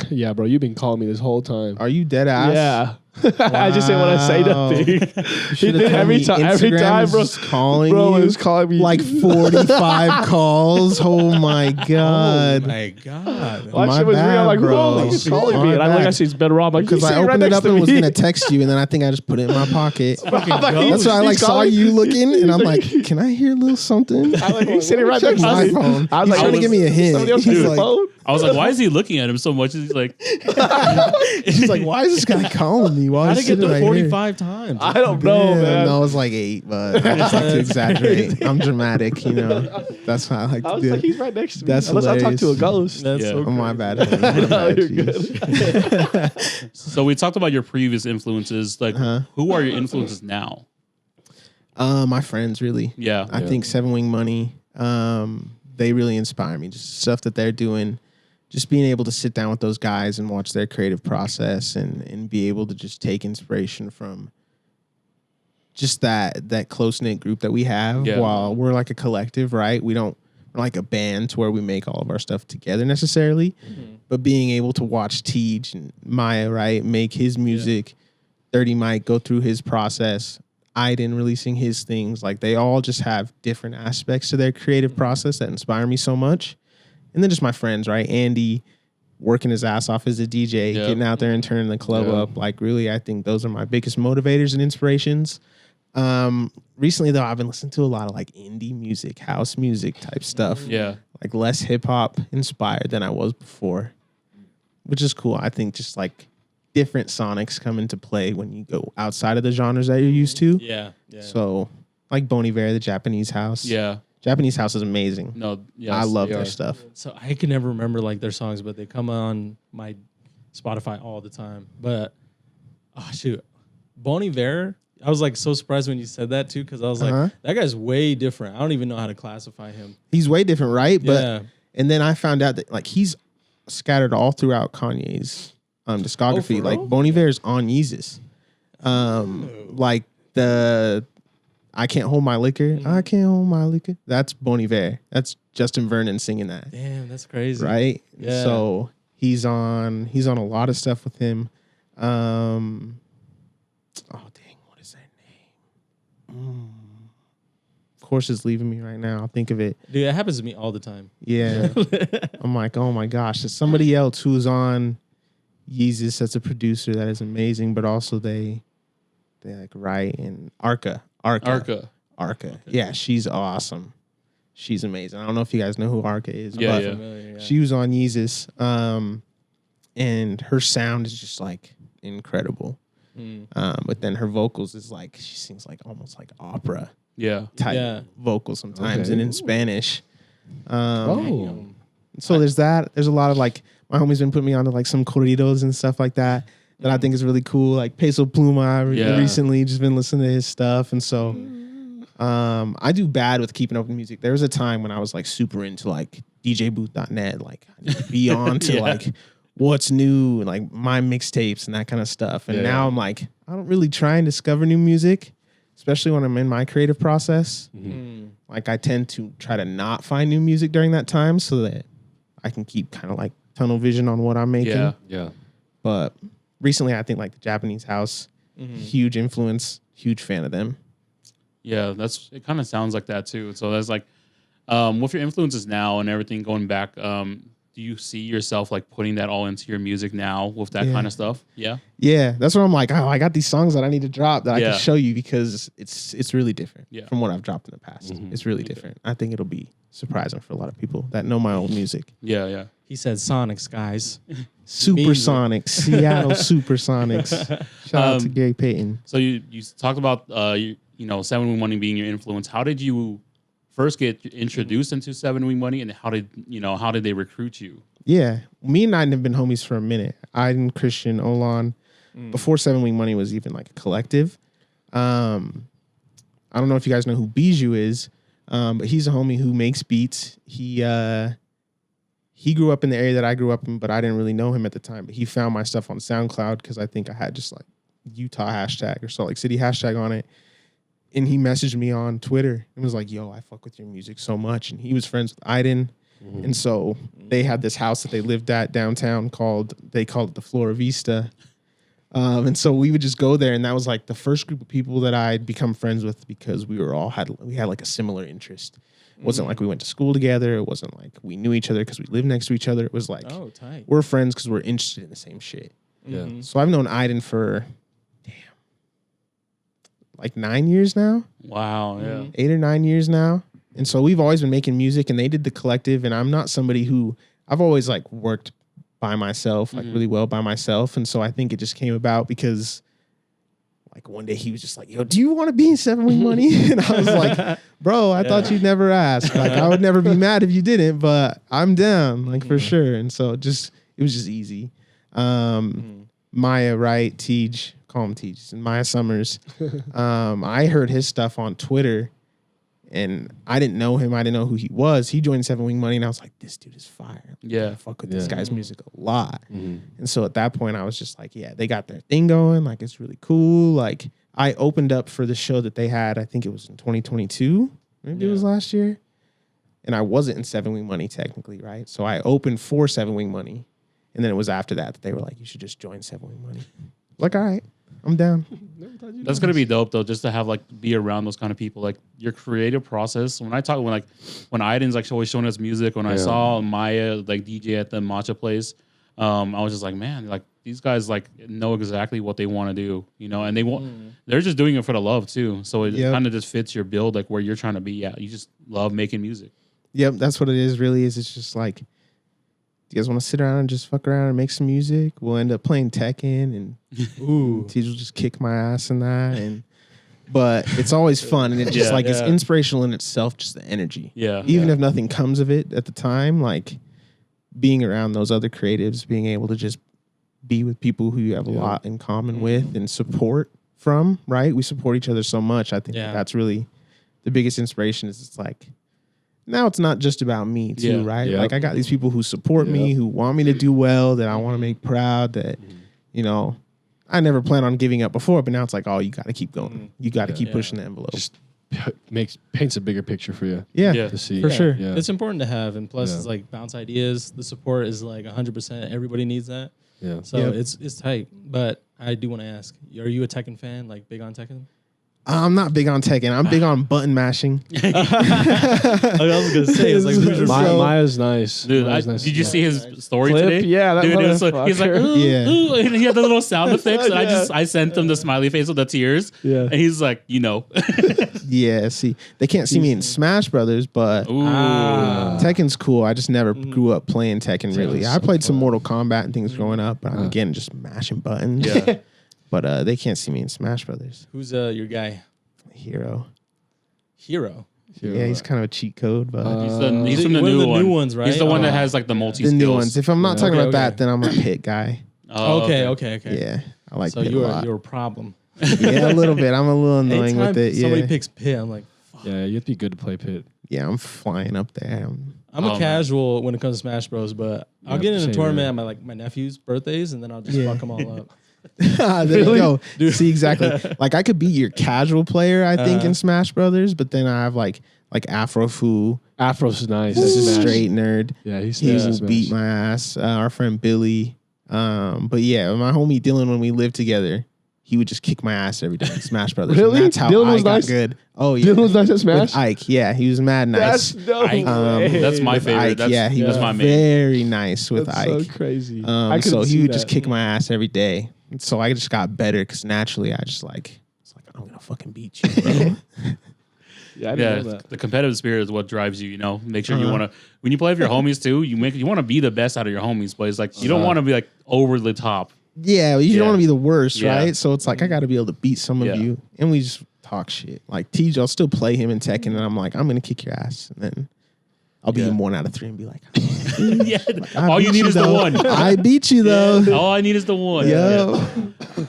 Yeah, bro, you've been calling me this whole time. Are you dead ass? Yeah. I just didn't want to say Wow. nothing. He Should've did told every me time, Instagram bro. is just calling Bro, you. he was calling me Like 45 calls. Oh my god. Oh my god. My My shit was real. I'm bad, like, bro. who is calling My me? And I look, bad. I see it's Ben Rob. I'm like, Because he's I sitting right opened it next up to and was me. gonna text you, and then I think I just put it in my pocket. I'm like, That's why I like he's saw calling- you looking, and I'm like, can I hear a little something? I'm like, he's sitting right Check next to my me. phone. I was He's like, trying to give me a hint. Somebody else He's has the like, phone. I was like, why is he looking at him so much? He's like, she's like, why is this guy calling me while How he's to get sitting to right 45 times? I don't know, here? man. No, it was like 8, but I just like to exaggerate. I'm dramatic, you know. That's how I like I to was do like, it. he's right next to me. That's Unless I talk to a hilarious. ghost. That's Yeah. so Oh, my crazy. bad. My bad, You're jeez. so we talked about your previous influences. Like, who are your influences now? My friends, really. Yeah. I think Seven Wing Money, they really inspire me. Just stuff that they're doing, just being able to sit down with those guys and watch their creative process and be able to just take inspiration from just that close-knit group that we have. Yeah. While we're like a collective, right? We're like a band to where we make all of our stuff together necessarily, but being able to watch Tej and Maya, right, make his music, 30 Mike go through his process, Aiden releasing his things, like they all just have different aspects to their creative process that inspire me so much. And then just my friends, right? Andy working his ass off as a DJ, Yep. getting out there and turning the club up. Like really, I think those are my biggest motivators and inspirations. Recently though, I've been listening to a lot of like indie music, house music type stuff. Yeah. Like less hip hop inspired than I was before, which is cool. I think just like different sonics come into play when you go outside of the genres that you're used to. Yeah. So like Bon Iver, the Japanese house. Yeah. Japanese house is amazing. No. Yes, I love they their are. stuff. So I can never remember like their songs, but they come on my Spotify all the time. But oh shoot, Bon Iver. I was like so surprised when you said that too, because I was like, that guy's way different. I don't even know how to classify him. He's way different, right? But Yeah. and then I found out that like he's scattered all throughout Kanye's discography. for Like real? Bon Iver's on Yeezus. Like the I Can't Hold My Liquor. I Can't Hold My Liquor. That's Bon Iver. That's Justin Vernon singing that. Damn, that's crazy. Right? Yeah. So he's on a lot of stuff with him. Oh dang, what is that name? Of course it's leaving me right now. I'll think of it. Dude, it happens to me all the time. Yeah. I'm like, oh my gosh. There's somebody else who's on Yeezus that's a producer that is amazing, but also they like write and Arca. Yeah, she's awesome. She's amazing. I don't know if you guys know who Arca is, Yeah, but yeah. Familiar, yeah. she was on Yeezus. And her sound is just like incredible. But then her vocals is like she sings like almost like opera Yeah. type Yeah. vocals sometimes Okay. and in Spanish. Oh. So there's that. There's a lot of like my homie's been putting me onto like some corridos and stuff like that I think is really cool. Like Peso Pluma Yeah. recently just been listening to his stuff. And so I do bad with keeping up with music. There was a time when I was like super into like DJBooth.net, like I need to be on to Yeah. like what's new and like my mixtapes and that kind of stuff. And now I'm like, I don't really try and discover new music, especially when I'm in my creative process. Like I tend to try to not find new music during that time so that I can keep kind of like tunnel vision on what I'm making. Yeah. Yeah. But recently I think like the Japanese house, huge influence, huge fan of them. Yeah, it kind of sounds like that too. So that's like, with your influences now and everything going back, do do you see yourself like putting that all into your music now with that Yeah. kind of stuff? Yeah. Yeah, that's what I'm like. Oh, I got these songs that I need to drop that I Yeah. can show you because it's really different Yeah. from what I've dropped in the past. Mhm. It's really different. I think it'll be surprising for a lot of people that know my old music. Yeah. Yeah. He said Sonics, guys. Supersonics, Seattle Supersonics. Shout out to Gary Payton. So you talked about you know 7 Wing Money being your influence. How did you first get introduced into 7 Wing Money, and how did they recruit you? Yeah, me and Iden have been homies for a minute. Iden, Christian, Olan, before 7 Wing Money was even like a collective. I don't know if you guys know who Bijou is, but he's a homie who makes beats. He grew up in the area that I grew up in, but I didn't really know him at the time. But he found my stuff on SoundCloud because I think I had just like Utah hashtag or Salt Lake City hashtag on it. And he messaged me on Twitter and was like, yo, I fuck with your music so much. And he was friends with Iden. And so they had this house that they lived at downtown they called it the Flora Vista. And so we would just go there. And that was like the first group of people that I'd become friends with because we had like a similar interest. It wasn't like we went to school together. It wasn't like we knew each other because we lived next to each other. It was like, Oh, tight. we're friends because we're interested in the same shit. Yeah. So I've known Iden for, like 9 years now. Wow. Yeah. 8 or 9 years now. And so we've always been making music, and they did the collective. And I'm not somebody who I've always like worked by myself, like really well by myself. And so I think it just came about because like one day he was just like, yo, do you want to be in 7 Wing Money? And I was like, bro, I thought you'd never ask. Like I would never be mad if you didn't, but I'm down, like for sure. And so it was just easy. Maya, right? Tej, call him Tej, and Maya Summers. I heard his stuff on Twitter, and I didn't know him. I didn't know who he was. He joined 7 Wing Money, and I was like, this dude is fire. Yeah. I fuck with this Yeah. guy's music a lot. Mhm. And so at that point, I was just like, yeah, they got their thing going. Like, it's really cool. Like, I opened up for the show that they had. I think it was in 2022. Maybe it was last year. And I wasn't in 7 Wing Money technically, right? So I opened for 7 Wing Money. And then it was after that they were like, you should just join 7 Wing Money. Like, all right, I'm down. That's gonna be dope though, just to have like be around those kind of people. Like your creative process. When Iden's like always showing us music, when I saw Maya like DJ at the matcha place, I was just like, man, like these guys like know exactly what they want to do, you know, and they're just doing it for the love too. So it kind of just fits your build, like where you're trying to be at. You just love making music. Yep, that's what it is, really is. It's just like, do you guys want to sit around and just fuck around and make some music? We'll end up playing Tekken, and Tej will just kick my ass in that. But it's always fun, and it's just it's inspirational in itself, just the energy. Yeah. Even if nothing comes of it at the time, like being around those other creatives, being able to just be with people who you have a lot in common with and support from, right? We support each other so much. I think that's really the biggest inspiration is it's like, now it's not just about me too, right? Yep. Like I got these people who support me, who want me to do well, that I want to make proud, that, you know, I never planned on giving up before, but now it's like, oh, you got to keep going. You got to keep pushing the envelope. Just paints a bigger picture for you. Yeah, To see for sure. Yeah. It's important to have, and plus it's like bounce ideas. The support is like 100%. Everybody needs that. Yeah. So it's tight. But I do want to ask, are you a Tekken fan? Like big on Tekken? I'm not big on Tekken. I'm big on button mashing. I was gonna say it's like who's your bro? Maya's nice. Dude, Maya's nice. did you see his story Clip? today? Yeah, that dude, it was motherfucker. he's like, ooh, Yeah. ooh, and he had the little sound effects, and I sent him the smiley face with the tears. Yeah. And he's like, you know. Yeah, see, they can't see me in Smash Brothers, but Ooh. Tekken's cool. I just never grew up playing Tekken, really. I played some Mortal Kombat and things growing up, but I'm again just mashing buttons. Yeah. But they can't see me in Smash Brothers. Who's your guy? Hero. Hero. Yeah, he's kind of a cheat code, but He's from the one of new the one. new ones, right? He's the one that has like the multi the skills. new ones. If I'm not talking Okay, about that, okay. then I'm a Pit guy. Oh, Okay. Yeah, I like So Pit a lot. you're a problem. Yeah, a little bit. I'm a little annoying Anytime with it. somebody Yeah, picks Pit, I'm like, Yeah, you have to be good to play Pit. yeah, I'm flying up there. I'm Oh, a man. casual when it comes to Smash Bros, but I'll Yeah, get in same a tournament here. at my nephew's birthdays, and then I'll just Yeah. fuck them all up. There you go. See, exactly. Like I could be your casual player, I think, in Smash Brothers, but then I have like Afro Fu. Afro's nice. This is a Smash. straight nerd. Yeah, he's He nice. will beat my ass. Our friend Billy. But yeah, my homie Dylan, when we lived together, he would just kick my ass every day in Smash Brothers. Really? And that's how Dylan I was got nice? good. Oh yeah, Dylan was nice at Smash? With Ike. Yeah, he was mad nice. That's no Ike. way. That's my With favorite. Ike, That's, yeah, he that's was my main. very nice with That's Ike. so crazy. So he would just kick my ass every day. And so I just got better because naturally I just like, it's like, I'm gonna fucking beat you, bro. Yeah, I didn't Yeah, know that. the competitive spirit is what drives you. You know, make sure you Uh-huh. want to when you play with your homies too. You want to be the best out of your homies, but it's like you don't want to be like over the top. Yeah, you Yeah. don't want to be the worst, Yeah. right? So it's like I got to be able to beat some Yeah. of you, and we just talk shit. Like TJ, I'll still play him in Tekken, and I'm like, I'm gonna kick your ass, and then I'll beat Yeah. him 1 out of 3 and be like, Yeah, I all you beat need is the though. one. I beat you though. All I need is the one. Yo.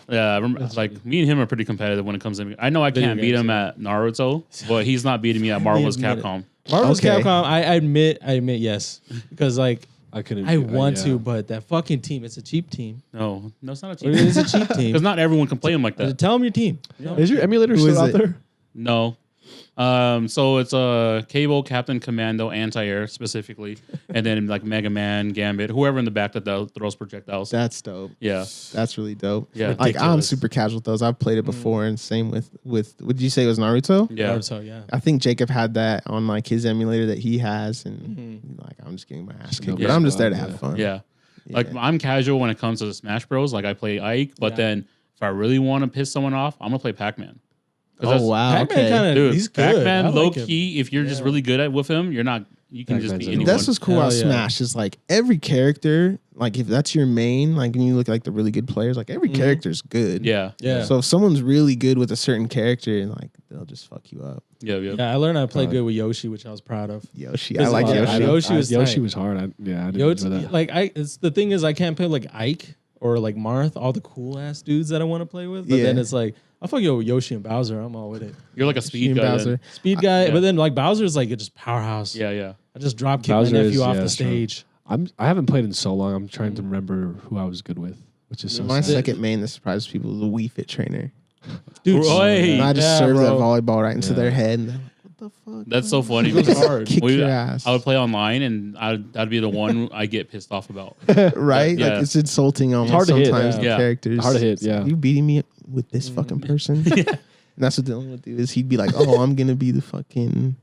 Yeah, I remember, like me and him are pretty competitive when it comes to. I know I Video can't beat games, him yeah. at Naruto, but he's not beating me at Marvel's admit it. Capcom. Marvel's Okay. Capcom. I admit yes, because like I couldn't. I do- want yeah. to, but that fucking team. It's a cheap team. No, it's not a It cheap. is a cheap team. Because not everyone can play him like that. Tell them your team. Is your emulator Who still is out it? there? No. So it's a Cable, Captain Commando, Anti-Air specifically, and then like Mega Man, Gambit, whoever in the back that throws projectiles. That's dope. Yeah. That's really dope. Yeah. Like I'm Ridiculous. super casual with those. I've played it before, and same with would you say it was Naruto? Yeah. So yeah. I think Jacob had that on like his emulator that he has, and like I'm just getting my ass kicked. Yeah. But I'm just there to Yeah. have fun. Yeah. Like Yeah. I'm casual when it comes to the Smash Bros. Like I play Ike, but Yeah. then if I really want to piss someone off, I'm gonna play Pac-Man. 'Cause Oh that's- wow. Pac-Man Okay. kinda- Dude, he's good. I Pac-Man, like low him. key, if you're just Yeah. really good at with him, you can just Pac-Man's beat a- anyone. That's what's cool about Hell yeah. Smash is like every character, like if that's your main, like when you look at like the really good players, like every character's good. Yeah. Yeah. So if someone's really good with a certain character, like they'll just fuck you up. Yeah. Yeah. Yeah, I learned how to play good with Yoshi, which I was proud of. Yoshi, I like Yeah, Yoshi. Yoshi was Yoshi tight. was hard. I didn't Yoshi, enjoy that. like it's the thing is I can't play like Ike or like Marth, all the cool ass dudes that I want to play with. But then Yeah. it's like I'll fuck you with Yoshi and Bowser. I'm all with it. You're like a speed and guy. Bowser. Then. Speed guy, yeah. but then like Bowser's like just powerhouse. Yeah. Yeah. I just drop kick my Bowser nephew is- off yeah, the strong. stage. I haven't played in so long. I'm trying to remember who I was good with, which is so My sad. second main that surprises people is the Wii Fit trainer. Dude, Oi. And I just yeah, serve that bro. volleyball right into Yeah. their head. And they're like, what the fuck? That's so funny. It goes because hard. Kick your ass. I would play online, and that'd be the one I get pissed off about. right? Yeah. Like it's insulting almost hard to hit, sometimes yeah. the Yeah. characters. Hard to hit, It's like, yeah. you beating me with this fucking person? And that's what Dylan would do is he'd be like, oh, I'm going to be the fucking,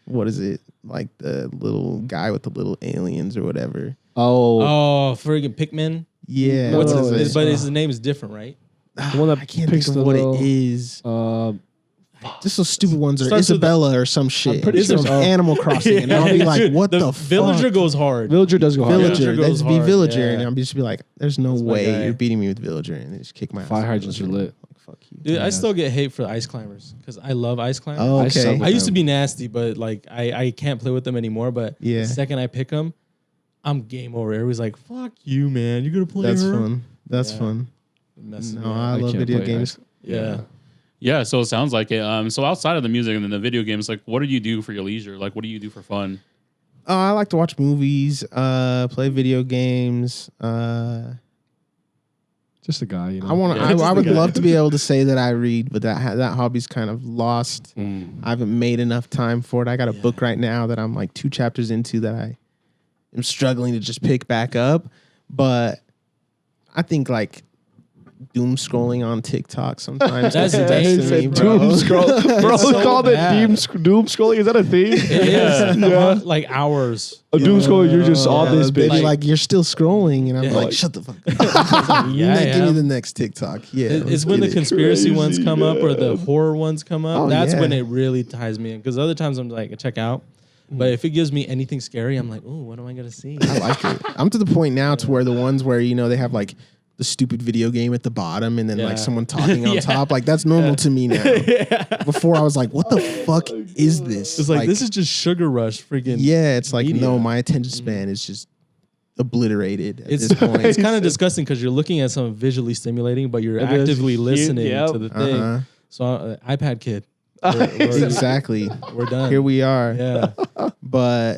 what is it? Like the little guy with the little aliens or whatever. Oh, Oh, friggin' Pikmin. Yeah. What's what his, is it? but his name is different, right? the one that I can't think picks of the what little- it is. Just those stupid ones are Starts with Isabella or some shit. pretty It's sure from so. Animal Crossing. And I'll be like, Dude, what the Villager fuck? goes hard. Villager does go hard. Villager. Villager That'd goes be hard, Villager. yeah. And I'll just be like, there's no my way guy. you're beating me with Villager. And they just kick my ass. Fire with hydrants are Villager. lit. Like, fuck you. Dude, I Yeah. still get hate for the ice climbers because I love ice climbers. Oh, I okay. suck with I used to them. be nasty, but like I can't play with them anymore. But Yeah. the second I pick them, I'm game over. Everybody's like, "Fuck you, man! You gonna play That's her?" fun. That's Yeah. fun. Messing No, me up. I love can't video play games. ice- Yeah. Yeah. So it sounds like it. So outside of the music and then the video games, like, what do you do for your leisure? Like, what do you do for fun? I like to watch movies, play video games. Just a guy, you know. I want. Yeah, I just would the guy. love to be able to say that I read, but that hobby's kind of lost. I haven't made enough time for it. I got a book right now that I'm like 2 chapters into that I am struggling to just pick back up. But I think like doom scrolling on TikTok sometimes. That's is the best to me, dangerous, bro. Doom scroll, bro. It's so Called it bad. doom scrolling. Is that a thing? It is like hours. A doom scroll. You're just on this They bitch. be like, you're still scrolling, and I'm Yeah. like, Like- shut the fuck up. Yeah, Give me yeah. the next TikTok. Yeah, It's let's when get the it. conspiracy ones Crazy, come up or the horror ones come up. Oh, That's yeah. when it really ties me in. Because other times I'm like, check out. But if it gives me anything scary, I'm like, oh, what am I gonna see? I like it. I'm to the point now to where the ones where they have like the stupid video game at the bottom and then Yeah. like someone talking on Yeah. top, like that's normal to me now. Before I was like, what the fuck is this? It's like this is just Sugar Rush, freaking. yeah. It's like media. no, my attention span is just obliterated at It's this point. it's kind of disgusting because you're looking at something visually stimulating, but you're It is actively cute, listening yep. to the thing. Uh-huh. So iPad kid, we're, Exactly. we're done. Here we are. Yeah, But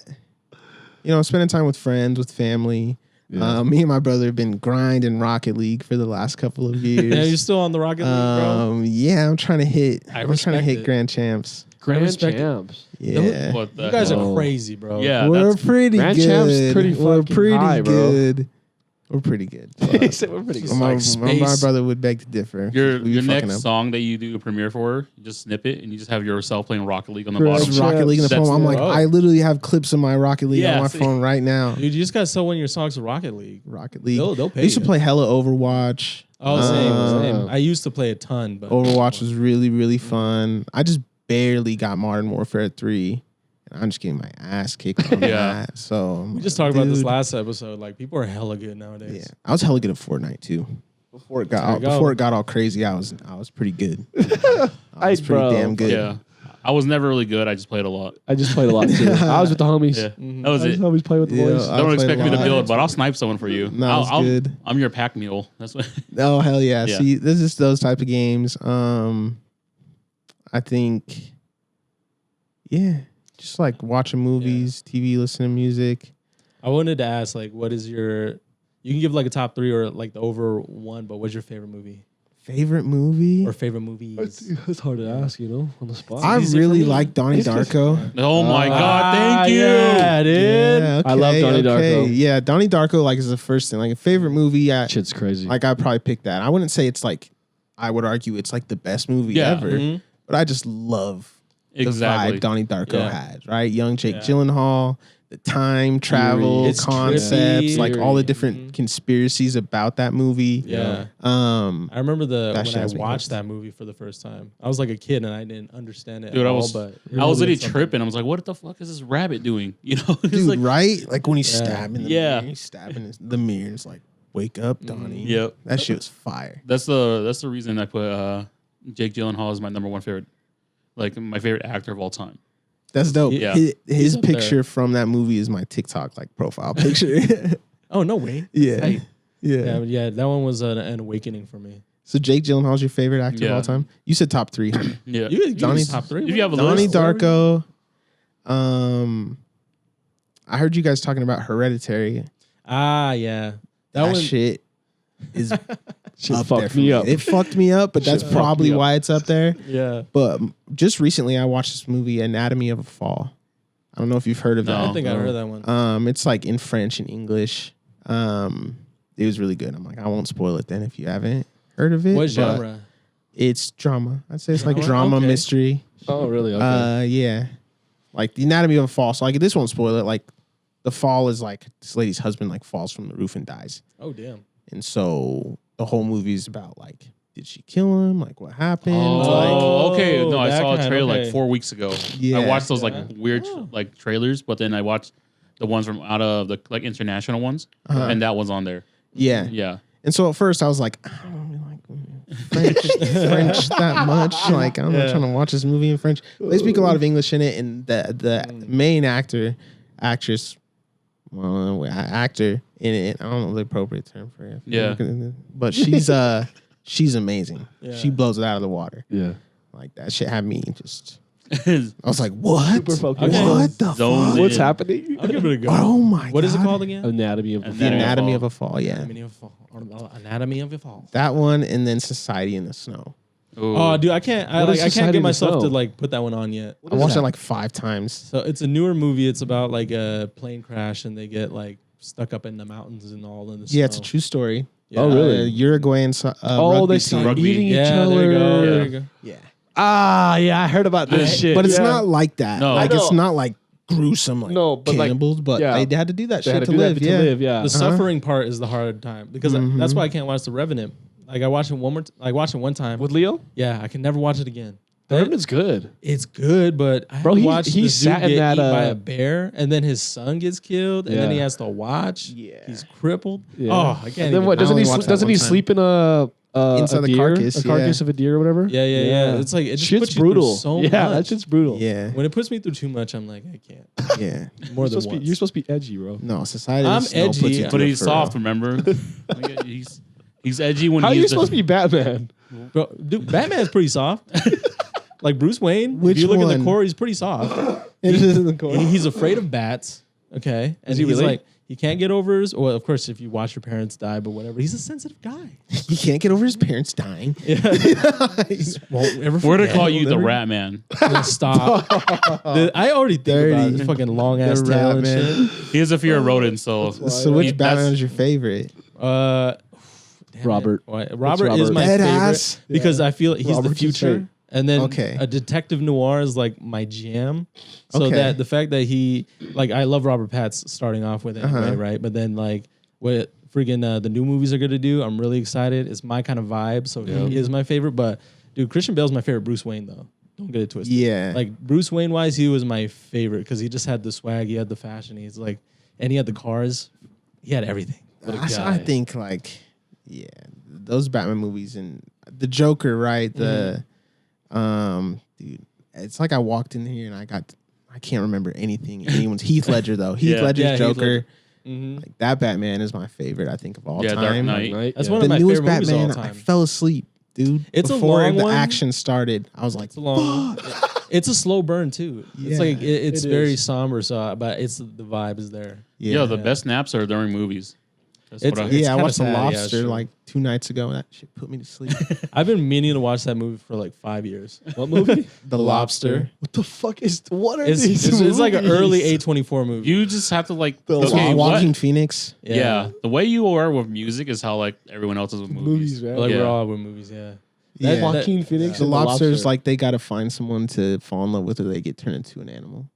spending time with friends, with family. Yeah. Me and my brother have been grinding Rocket League for the last couple of years. yeah. You're still on the Rocket League, bro. Yeah, I'm trying to hit. I I'm trying to respect hit it. Grand Champs. Grand respect it. champs. Yeah, What the You guys hell? are crazy, bro. Yeah, we're that's pretty Grand good. Champ's pretty we're fucking pretty high, bro. good. We're pretty good. He said we're pretty good. My, like my space. brother would beg to differ. Your We be your fucking next up. song that you do a premiere for, you just snip it and you just have yourself playing Rocket League on the Bro, bottom. Just Rocket League in the That's- phone. I'm like, Oh. I literally have clips of my Rocket League Yeah, on my see. phone right now. Dude, you just gotta sell one of your songs to Rocket League. Rocket League. They'll pay I used to you. play hella Overwatch. Oh, same, Uh, same. I used to play a ton, but Overwatch was really, really fun. I just barely got Modern Warfare 3. And I'm just getting my ass kicked on Yeah. that. So we just talked about this dude, last episode. Like people are hella good nowadays. Yeah, I was hella good at Fortnite too. Before it got There you go. before it got all crazy, I was pretty good. I was pretty bro. damn good. Yeah. I was never really good. I just played a lot. I just played a lot too. I was with the homies. Yeah. Mhm. That was I it. just always play with the Yeah, boys. I Don't played expect a me to lot. build, but I'll snipe someone for you. No, it's good. I'm your pack mule. That's what. Oh hell yeah. Yeah. See, this is those type of games. I think, yeah, just like watching movies, TV, listening to music. I wanted to ask, like, what is your? You can give like a top 3 or like the over one, but what's your favorite movie Favorite movie? or favorite movies? It's hard to ask, you know, on the spot. I easy for really me. like Donnie It's just- Darko. Oh my God! Ah, Thank you. Yeah, dude. Yeah, I love Donnie Darko. Yeah, Donnie Darko like is the first thing. Like a favorite movie. Shit's crazy. Like I'd probably pick that. I wouldn't say it's like. I would argue it's like the best movie Yeah. ever. Mhm. But I just love Exactly. the vibe Donnie Darko Yeah. had, right? Young Jake Yeah. Gyllenhaal, the time travel It's concepts, trippy. like all the different Mhm. conspiracies about that movie. Yeah. Um, I remember That shit when I has me watched hooked. that movie for the first time. I was like a kid and I didn't understand it Dude, at I all. was- But I was literally it's something. tripping. I was like, "What the fuck is this rabbit doing?" You know, it's dude, like, right? Like when he's Yeah. stabbing the Yeah. mirror, he's stabbing the mirror. It's like, wake up, Donnie. Yep. That shit was fire. That's the reason I put Jake Gyllenhaal as my number one favorite, like my favorite actor of all time. That's dope. Yeah. His He's up there. picture from that movie is my TikTok like profile picture. Oh no way. yeah. Hey. Yeah, yeah, that one was an awakening for me. So Jake Gyllenhaal's your favorite actor of Yeah. all time? You said top 3. Huh? Yeah. You Donnie- top 3. If you have a Donnie list, Darko. I heard you guys talking about Hereditary. Ah, yeah. That one. shit is Shit up there fucked for me up. It fucked me up, but that's Shit fucked probably me up. why it's up there. Yeah. But just recently, I watched this movie, Anatomy of a Fall. I don't know if you've heard of No. I that. don't think I heard that one. It's like in French and English. It was really good. I'm like, I won't spoil it then if you haven't heard of it. What but genre? It's drama. I'd say it's like Drama? drama Okay. mystery. Oh, really? Okay. Yeah. Like the Anatomy of a Fall. So like this won't spoil it. Like the fall is like this lady's husband like falls from the roof and dies. Oh damn. And so the whole movie is about like, did she kill him? Like what happened? Oh, okay. No, I that saw a kind, trailer okay. like 4 weeks ago. Yeah. I watched those like Yeah. weird like trailers, but then I watched the ones from out of the like international ones, Uh-huh. and that was on there. Yeah. Yeah. And so at first I was like, I don't really like French that much. Like I'm not trying to watch this movie in French. They speak a lot of English in it, and the main actor in it. I don't know the appropriate term for it. Yeah. But she's amazing. Yeah. She blows it out of the water. Yeah. Like that shit had me just. I was like, what? Super focused. Okay. What the Zoned fuck? in. What's happening? I'll give it a go. Oh my What is it God. called again? Anatomy of And The Anatomy of a Anatomy Fall. of a Fall. Yeah, Anatomy of a Fall. Anatomy of a Fall. that one, and then Society in the Snow. Ooh. Oh, dude, I can't. What is I can't Society get in the myself Snow? to like put that one on yet. I watched it like 5 times. So it's a newer movie. It's about like a plane crash and they get like stuck up in the mountains and all in the Yeah, it's a snow. true story. Yeah. Oh, really? Uruguayan Oh, rugby they team. start Rugby. eating each Yeah, other. there you go. Yeah. There you go. Yeah, Ah, yeah, I heard about this shit. but it's Yeah. not like that. No. Like I it's know. not like gruesome like No, but like- cannibals. But yeah. they had to do that They shit had to do live. that Yeah, to live. Yeah. The suffering part is the hard time because that's why I can't watch The Revenant. Like I watched it watched it one time. With Leo, Yeah, I can never watch it again. The Revenant's good. It's good, but I Bro, have to he- watch he this dude sat in get that, eaten by a bear, and then his son gets killed, and then Yeah. he has to watch. Yeah. He's crippled. Yeah. Oh, I can't. And then even- what? I Doesn't only he? watched that Doesn't he one time. sleep in Inside a the deer? carcass, a carcass yeah. of a deer or whatever? Yeah, yeah, yeah. It's like it just shit's puts you through brutal. so yeah, much. that shit's brutal. yeah, When it puts me through too much, I'm like, I can't. yeah. More than You're once. supposed to be edgy, bro. No, Society. in I'm the Snow puts edgy, you But through he's it for soft, real. remember? Like, he's edgy when How are he's you supposed to be Batman? Bro, dude, Batman's pretty soft. Like Bruce Wayne, Which if you look at one? the core, he's pretty soft. He's afraid of bats. Okay, and he he's really? like he can't get over his. Well, of course, if you watch your parents die, but whatever. He's a sensitive guy. He can't get over his parents dying. Yeah, won't ever. We're to forget. call you the Never- Rat Man. Stop. I already think about Dirty. his fucking long ass The tail rat and man. shit. He has a fear of rodents, so So which he- Batman that's- is your favorite? Damn Robert. Why- What's Robert is Robert? my Dead favorite ass. because I feel he's Robert's the future. insane. And then Okay. a detective noir is like my jam. So Okay. that the fact that he like I love Robert Pattinson starting off with anyway, right? But then like what friggin' the new movies are gonna do, I'm really excited. It's my kind of vibe, so he is my favorite. But dude, Christian Bale's my favorite Bruce Wayne though. Don't get it twisted. Yeah. Like Bruce Wayne wise, he was my favorite because he just had the swag, he had the fashion, he's like, and he had the cars, he had everything. What a I guy. think like, yeah, those Batman movies and the Joker, right? The, dude, it's like I walked in here and I can't remember anything. Anyone's Heath Ledger though. Heath Yeah. Ledger's Yeah, Heath Joker. Ledger. Mm-hmm. Like that Batman is my favorite. I think of all Yeah, time. Dark Knight. Right? That's Yeah. one of The my newest favorite movies of all Batman, I time. fell asleep, dude. It's a before long the one. action started. I was like, It's a long. It's a slow burn too. It's Yeah. like it's It very is. somber, so but it's the vibe is there. Yeah, the best naps are during movies. That's It's- what I it's yeah, I kinda watched The sad, yeah, Lobster sure. like 2 nights ago, and that shit put me to sleep. I've been meaning to watch that movie for like 5 years. What movie? The Lobster. What the fuck is? What are It's, these? it's like an movies? early A24 movie. You just have to like It's okay, Walking what? Phoenix. Yeah. The way you are with music is how like everyone else is with movies. movies, man. Like Yeah. we're all with movies, yeah. Yeah. That- Joaquin Phoenix. The and Lobster's like they gotta find someone to fall in love with, or they get turned into an animal.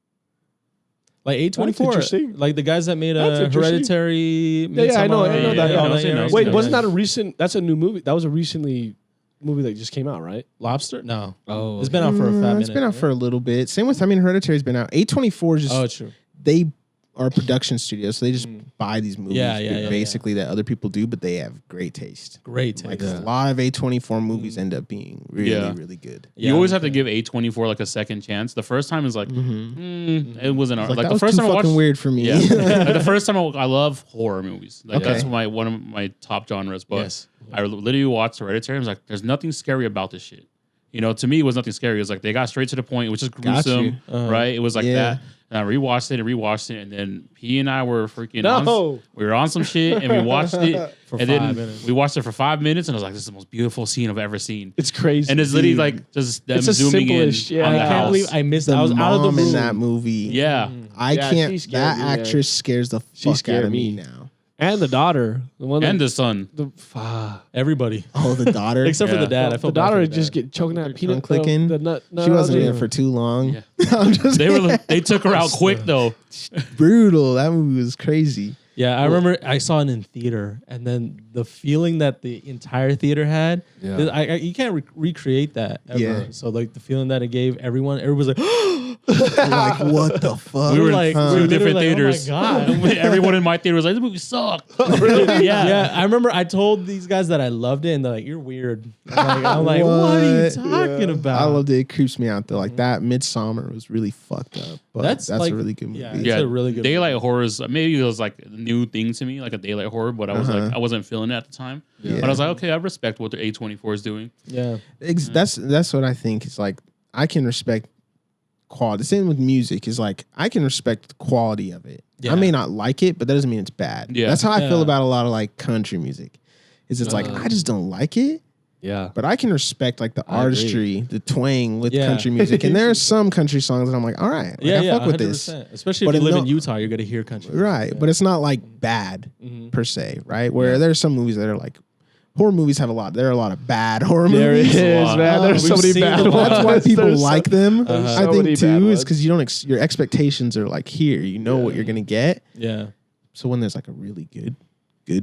Like That's A24, interesting. like the guys that made That's interesting. Hereditary. Yeah, I know Midsommar, that. yeah, all yeah. Wait, yeah. wasn't that a recent? That's a new movie. That was a recently movie that just came out, right? Lobster? No. Oh, It's been out for a fat minute. It's been out for a little bit. Same with, Hereditary's been out. A24 is just, Oh, true. they are production studios, so they just buy these movies Yeah, basically that other people do, but they have great taste. Great Like taste. a lot of A24 movies end up being really, Yeah. really good. You always have to give A24 like a second chance. The first time is like, it wasn't Like, like that the was first too time I fucking watched. weird for me. Yeah, like the first time I love horror movies. Like Okay. that's one of my top genres. But Yes. I literally watched Hereditary. I was like, there's nothing scary about this shit. You know, to me, it was nothing scary. It was like they got straight to the point, which is Got you. gruesome, right? It was like Yeah. that. And I rewatched it, and then P and I were freaking No. we were on some shit, and we watched it For and 5 then minutes. we watched it for 5 minutes, and I was like, this is the most beautiful scene I've ever seen. it's crazy. And it's literally dude. like just them It's a zooming in simplest- yeah. on the I can't house. believe I missed. The I was out of the mom in room. that movie. Yeah. I Yeah, can't. she scared That me, man. actress scares the She fuck out scared of me me. now. and the daughter, the one And that, the son. Everybody, Oh, the daughter. except for Yeah. the dad. I the felt bad daughter for would the just dad. get choking that peanut clicking. The nut. She wasn't in nut- it for too long. Yeah. I'm just They took her out quick though. brutal. That movie was crazy. Yeah, I remember I saw it in theater, and then the feeling that the entire theater had, Yeah. you can't recreate that ever. Yeah. So like the feeling that it gave everyone was like, Like what the fuck? We were like, in we two were different literally like, theaters. oh my God. Everyone in my theater was like, "This movie sucked." yeah. I remember I told these guys that I loved it, and they're like, "You're weird." I'm like, what are you What? talking about? I loved it. It creeps me out though. Like that Midsummer was really fucked up. But that's like, a really good movie. Yeah, it's Yeah, a really good daylight movie. horrors. Maybe it was like a new thing to me, like a daylight horror. But I was like, I wasn't feeling it at the time. Yeah. But I was like, okay, I respect what the A24 is doing. Yeah, That's what I think. It's like I can respect quality. Same with music. Is like I can respect the quality of it. Yeah. I may not like it, but that doesn't mean it's bad. Yeah. That's how I feel Yeah. about a lot of like country music. Is it's like I just don't like it. Yeah. But I can respect like the I agree. artistry, the twang with Yeah. country music. And there are some country songs that I'm like, all right, like, yeah, I yeah. fuck with this. 100%. Especially But if you it live in no- Utah, you're gonna hear country. Right. Yeah. But it's not like bad per se, right? Where there's some movies that are like horror movies have a lot. There are a lot of bad horror There it movies. is, lot. man. There's We've so many seen bad a lot. ones. That's why people There's like them. so I many think bad too is ones. because you don't your expectations are like here. You know what you're gonna get. Yeah, So when there's like a really good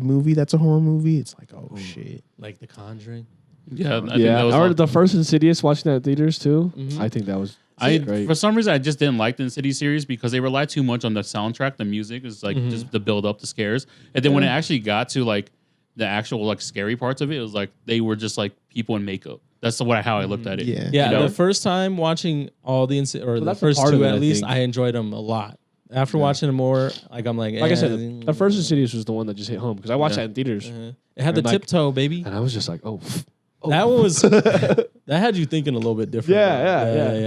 movie that's a horror movie, it's like oh shit. like The Conjuring. Yeah, I think Yeah. that was I all- heard the first Insidious, watching that in theaters too. I think that was great. For some reason, I just didn't like the City series because they relied too much on the soundtrack. The music is like just the build up, the scares, and then when it actually got to like the actual like scary parts of it, it was like they were just like people in makeup. That's how I looked at it. Yeah. Yeah, You know? the first time watching all the the that's a first part of two it, at I least, think. I enjoyed them a lot. After watching them more, like I'm like, Like I eh, said, the first Insidious was the one that just hit home because I watched that in theaters, it had the and, like- tiptoe, baby. and I was just like, oh, That one was that had you thinking a little bit different. Yeah.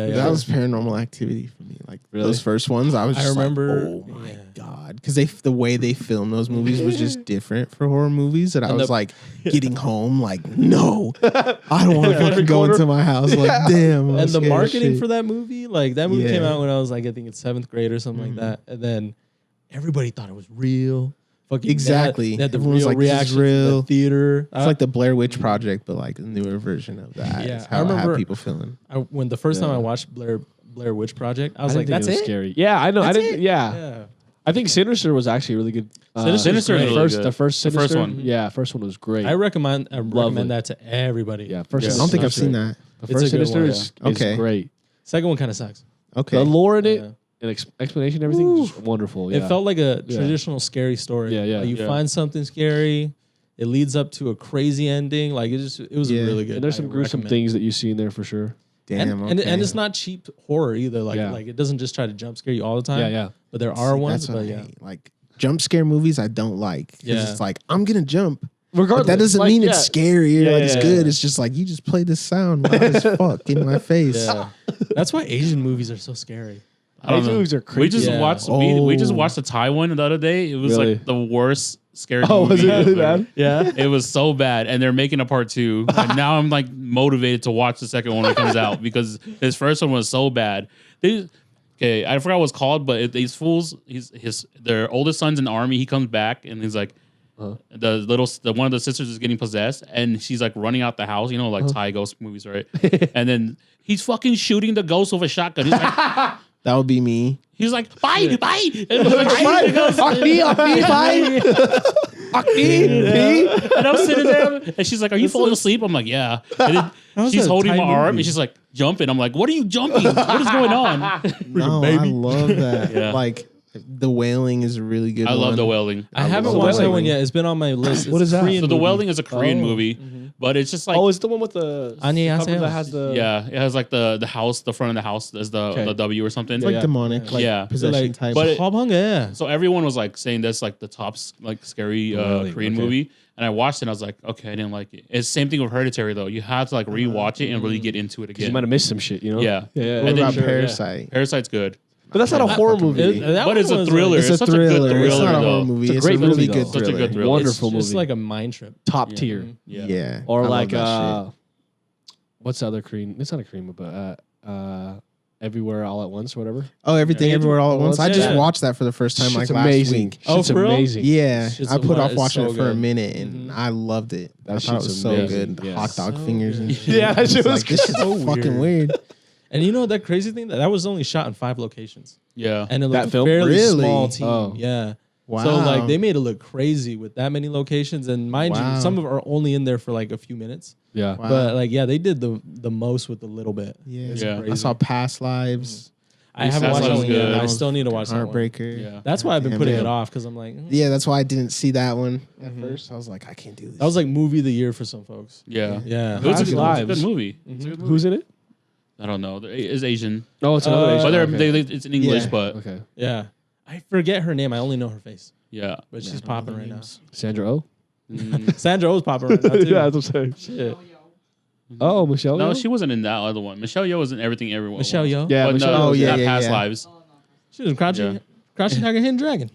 That was Paranormal Activity for me. Like Really? those first ones, I was. I Just remember- Like, oh my yeah. god, because the way they filmed those movies was just different for horror movies. That I And was the- like getting home, like no, I don't want to fucking go recorder. into my house. Like damn, I'm And the scared as marketing shit. for that movie, like that movie Yeah. came out when I was like, I think it's 7th grade or something like that. And then everybody thought it was real. fucking Exactly. They had the Everyone's real like, this is reaction in real. the theater. It's like the Blair Witch Project, but like a newer version of that. Yeah, Is I how I remember- have people feeling. when the first time Yeah. I watched Blair Witch Project, I was I like, didn't think that's it was it. scary. Yeah, I know. That's I didn't. it? Yeah. Yeah. I think Sinister was actually really good. Sinister is the really first, good. the first The Sinister. first one. Yeah, first one was great. I recommend it. that to everybody. Yeah, first. Yeah. I don't think I've Sinister's seen great. that. The It's first a good Sinister one, is Okay. great. Second one kind of sucks. Okay. The lore in it Yeah. and explanation, and everything is wonderful. Yeah. It felt like a Yeah. traditional scary story. Yeah, yeah. Like you Yeah. find something scary, it leads up to a crazy ending. Like it was Yeah. really good. and there's I some gruesome recommend. things that you see in there for sure. Damn. And okay. it's not cheap horror either. Like Yeah. like it doesn't just try to jump scare you all the time. Yeah, yeah. But there are See, ones. that's what But I yeah. hate. Like jump scare movies, I don't like. 'Cause Yeah. it's like I'm gonna jump, Regardless, but that doesn't mean it's scary or Yeah, like yeah, it's yeah. good. It's just like you just play this sound loud as fuck in my face. Yeah. That's why Asian movies are so scary. I don't These know. movies are We creepy. just Yeah. watched we just watched the Thai one the other day. It was Really? like the worst scary Oh, was movie it really ever. bad? Yeah. It was so bad, and they're making a part 2. And now I'm like motivated to watch the second one when it comes out because his first one was so bad. Okay, I forgot what it's called, but these fools, their oldest son's in the army. He comes back and he's like, the one of the sisters is getting possessed, and she's like running out the house. You know, like Thai ghost movies, right? And then he's fucking shooting the ghost with a shotgun. He's like, That would be me. he's like, bye, bye. And, like, and I'm sitting there, and she's like, "Are you falling asleep?" I'm like, "Yeah." And then How's she's that a holding Thai my arm, movie? and she's like jumping. I'm like, "What are you jumping? What is going on?" No, I love that. Yeah. Like The Wailing is a really good I one. love The Wailing. I haven't love watched that Wailing. one yet. It's been on my list. What It's is a that? Korean So The movie. Wailing is a Korean Oh. movie, but it's just like, Oh, it's the one with the Anya cover Aseo. that has the yeah, it has like the house, the front of the house is the Okay. W or something. It's like Yeah. demonic, like Yeah. possession Like, type. but it- Yeah. So everyone was like saying that's like the top like scary Really? Korean Okay. movie, and I watched it. and I was like, okay, I didn't like it. It's same thing with Hereditary though. You have to like rewatch it and really get into it you again. might have missed some shit, you know? Yeah. Yeah. what and then about sure, yeah. Parasite? Parasite's good, But that's not a horror movie. but it's a thriller. It's a such a good thriller. thriller. It's not a though. horror movie. It's a It's a great really movie, good though. Such a thriller. good thriller. Wonderful It's just movie. like a mind trip. Top Yeah. tier. Yeah. Yeah. Or I love like that shit. what's the other Korean? It's not a Korean, but Everywhere All at Once or whatever. Oh, Everything Yeah. Everywhere All at Once. I just Yeah. watched that for the first time Shit's like last amazing. week. Oh, Shit's for real? amazing. Yeah, Shit's I put a off lot. watching It's it so for a good. minute and I loved it. That I thought it shit's was so amazing. good. The Yeah. hot dog So fingers and good. shit. Yeah, that shit It's was like, this shit's so fucking weird. weird. And you know that crazy thing that was only shot in 5 locations, Yeah. and it That looked film? fairly Really? small team. Oh. Yeah. Wow. So like they made it look crazy with that many locations, and mind Wow. you, some of it are only in there for like a few minutes. Yeah. Wow. But like yeah, they did the most with a little bit. Yeah. It's Yeah. crazy. I saw Past Lives, I haven't That watched that sounds one yet. good. I still need to watch that one. Heartbreaker. Yeah. That's why I've been Damn, putting man. it off because I'm like, Yeah, that's why I didn't see that one at first. I was like, I can't do this. that was like movie of the year for some folks. Yeah. Yeah. It was a Past good, Lives. movie. It's a good movie. Who's in it? I don't know. It's Asian, Oh, it's another. Uh, Asian. but Okay. it's in English. Yeah. But Okay. Yeah. I forget her name. I only know her face, yeah. but Yeah, she's I don't know popping the right now. names. Sandra Oh. Sandra Oh's popping right now too. yeah, that's what I'm saying. Shit. Oh, Michelle. No, Yeoh? she wasn't in that other one. Michelle Yeoh was in Everything Everyone. Michelle Was. Yeoh. Yeah, But Michelle. no, Oh, yeah, not yeah, Past yeah. Lives. She was crouching, Yeah. crouching like a hidden dragon.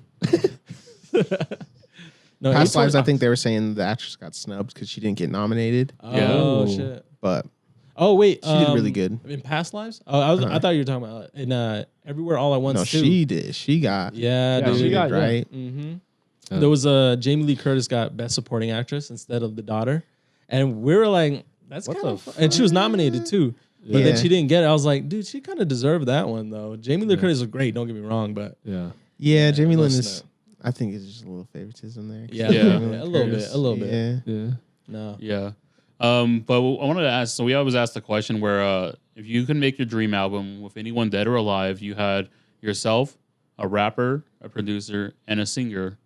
No, Past April- Lives, I think they were saying the actress got snubbed because she didn't get nominated, Oh Yeah. shit. but Oh wait, she did really good. In Past Lives? Oh, I thought you were talking about in Everywhere All at Once. No, too. she did. She got Yeah, Yeah, dude. she got- right. Mm-hmm. Yeah. There was Jamie Lee Curtis got Best Supporting Actress instead of the daughter, and we were like, "That's What kind the of." And she was nominated too, but Yeah. then she didn't get it. I was like, "Dude, she kind of deserved that one though." Jamie Lee Curtis was great. Don't get me wrong, but Yeah. Yeah, Jamie Lynn listen is. I think it's just a little favoritism there. yeah, Yeah. a little bit, a little bit. Yeah. Yeah. No, Yeah. But I wanted to ask. So we always ask the question where if you could make your dream album with anyone dead or alive, you had yourself, a rapper, a producer, and a singer,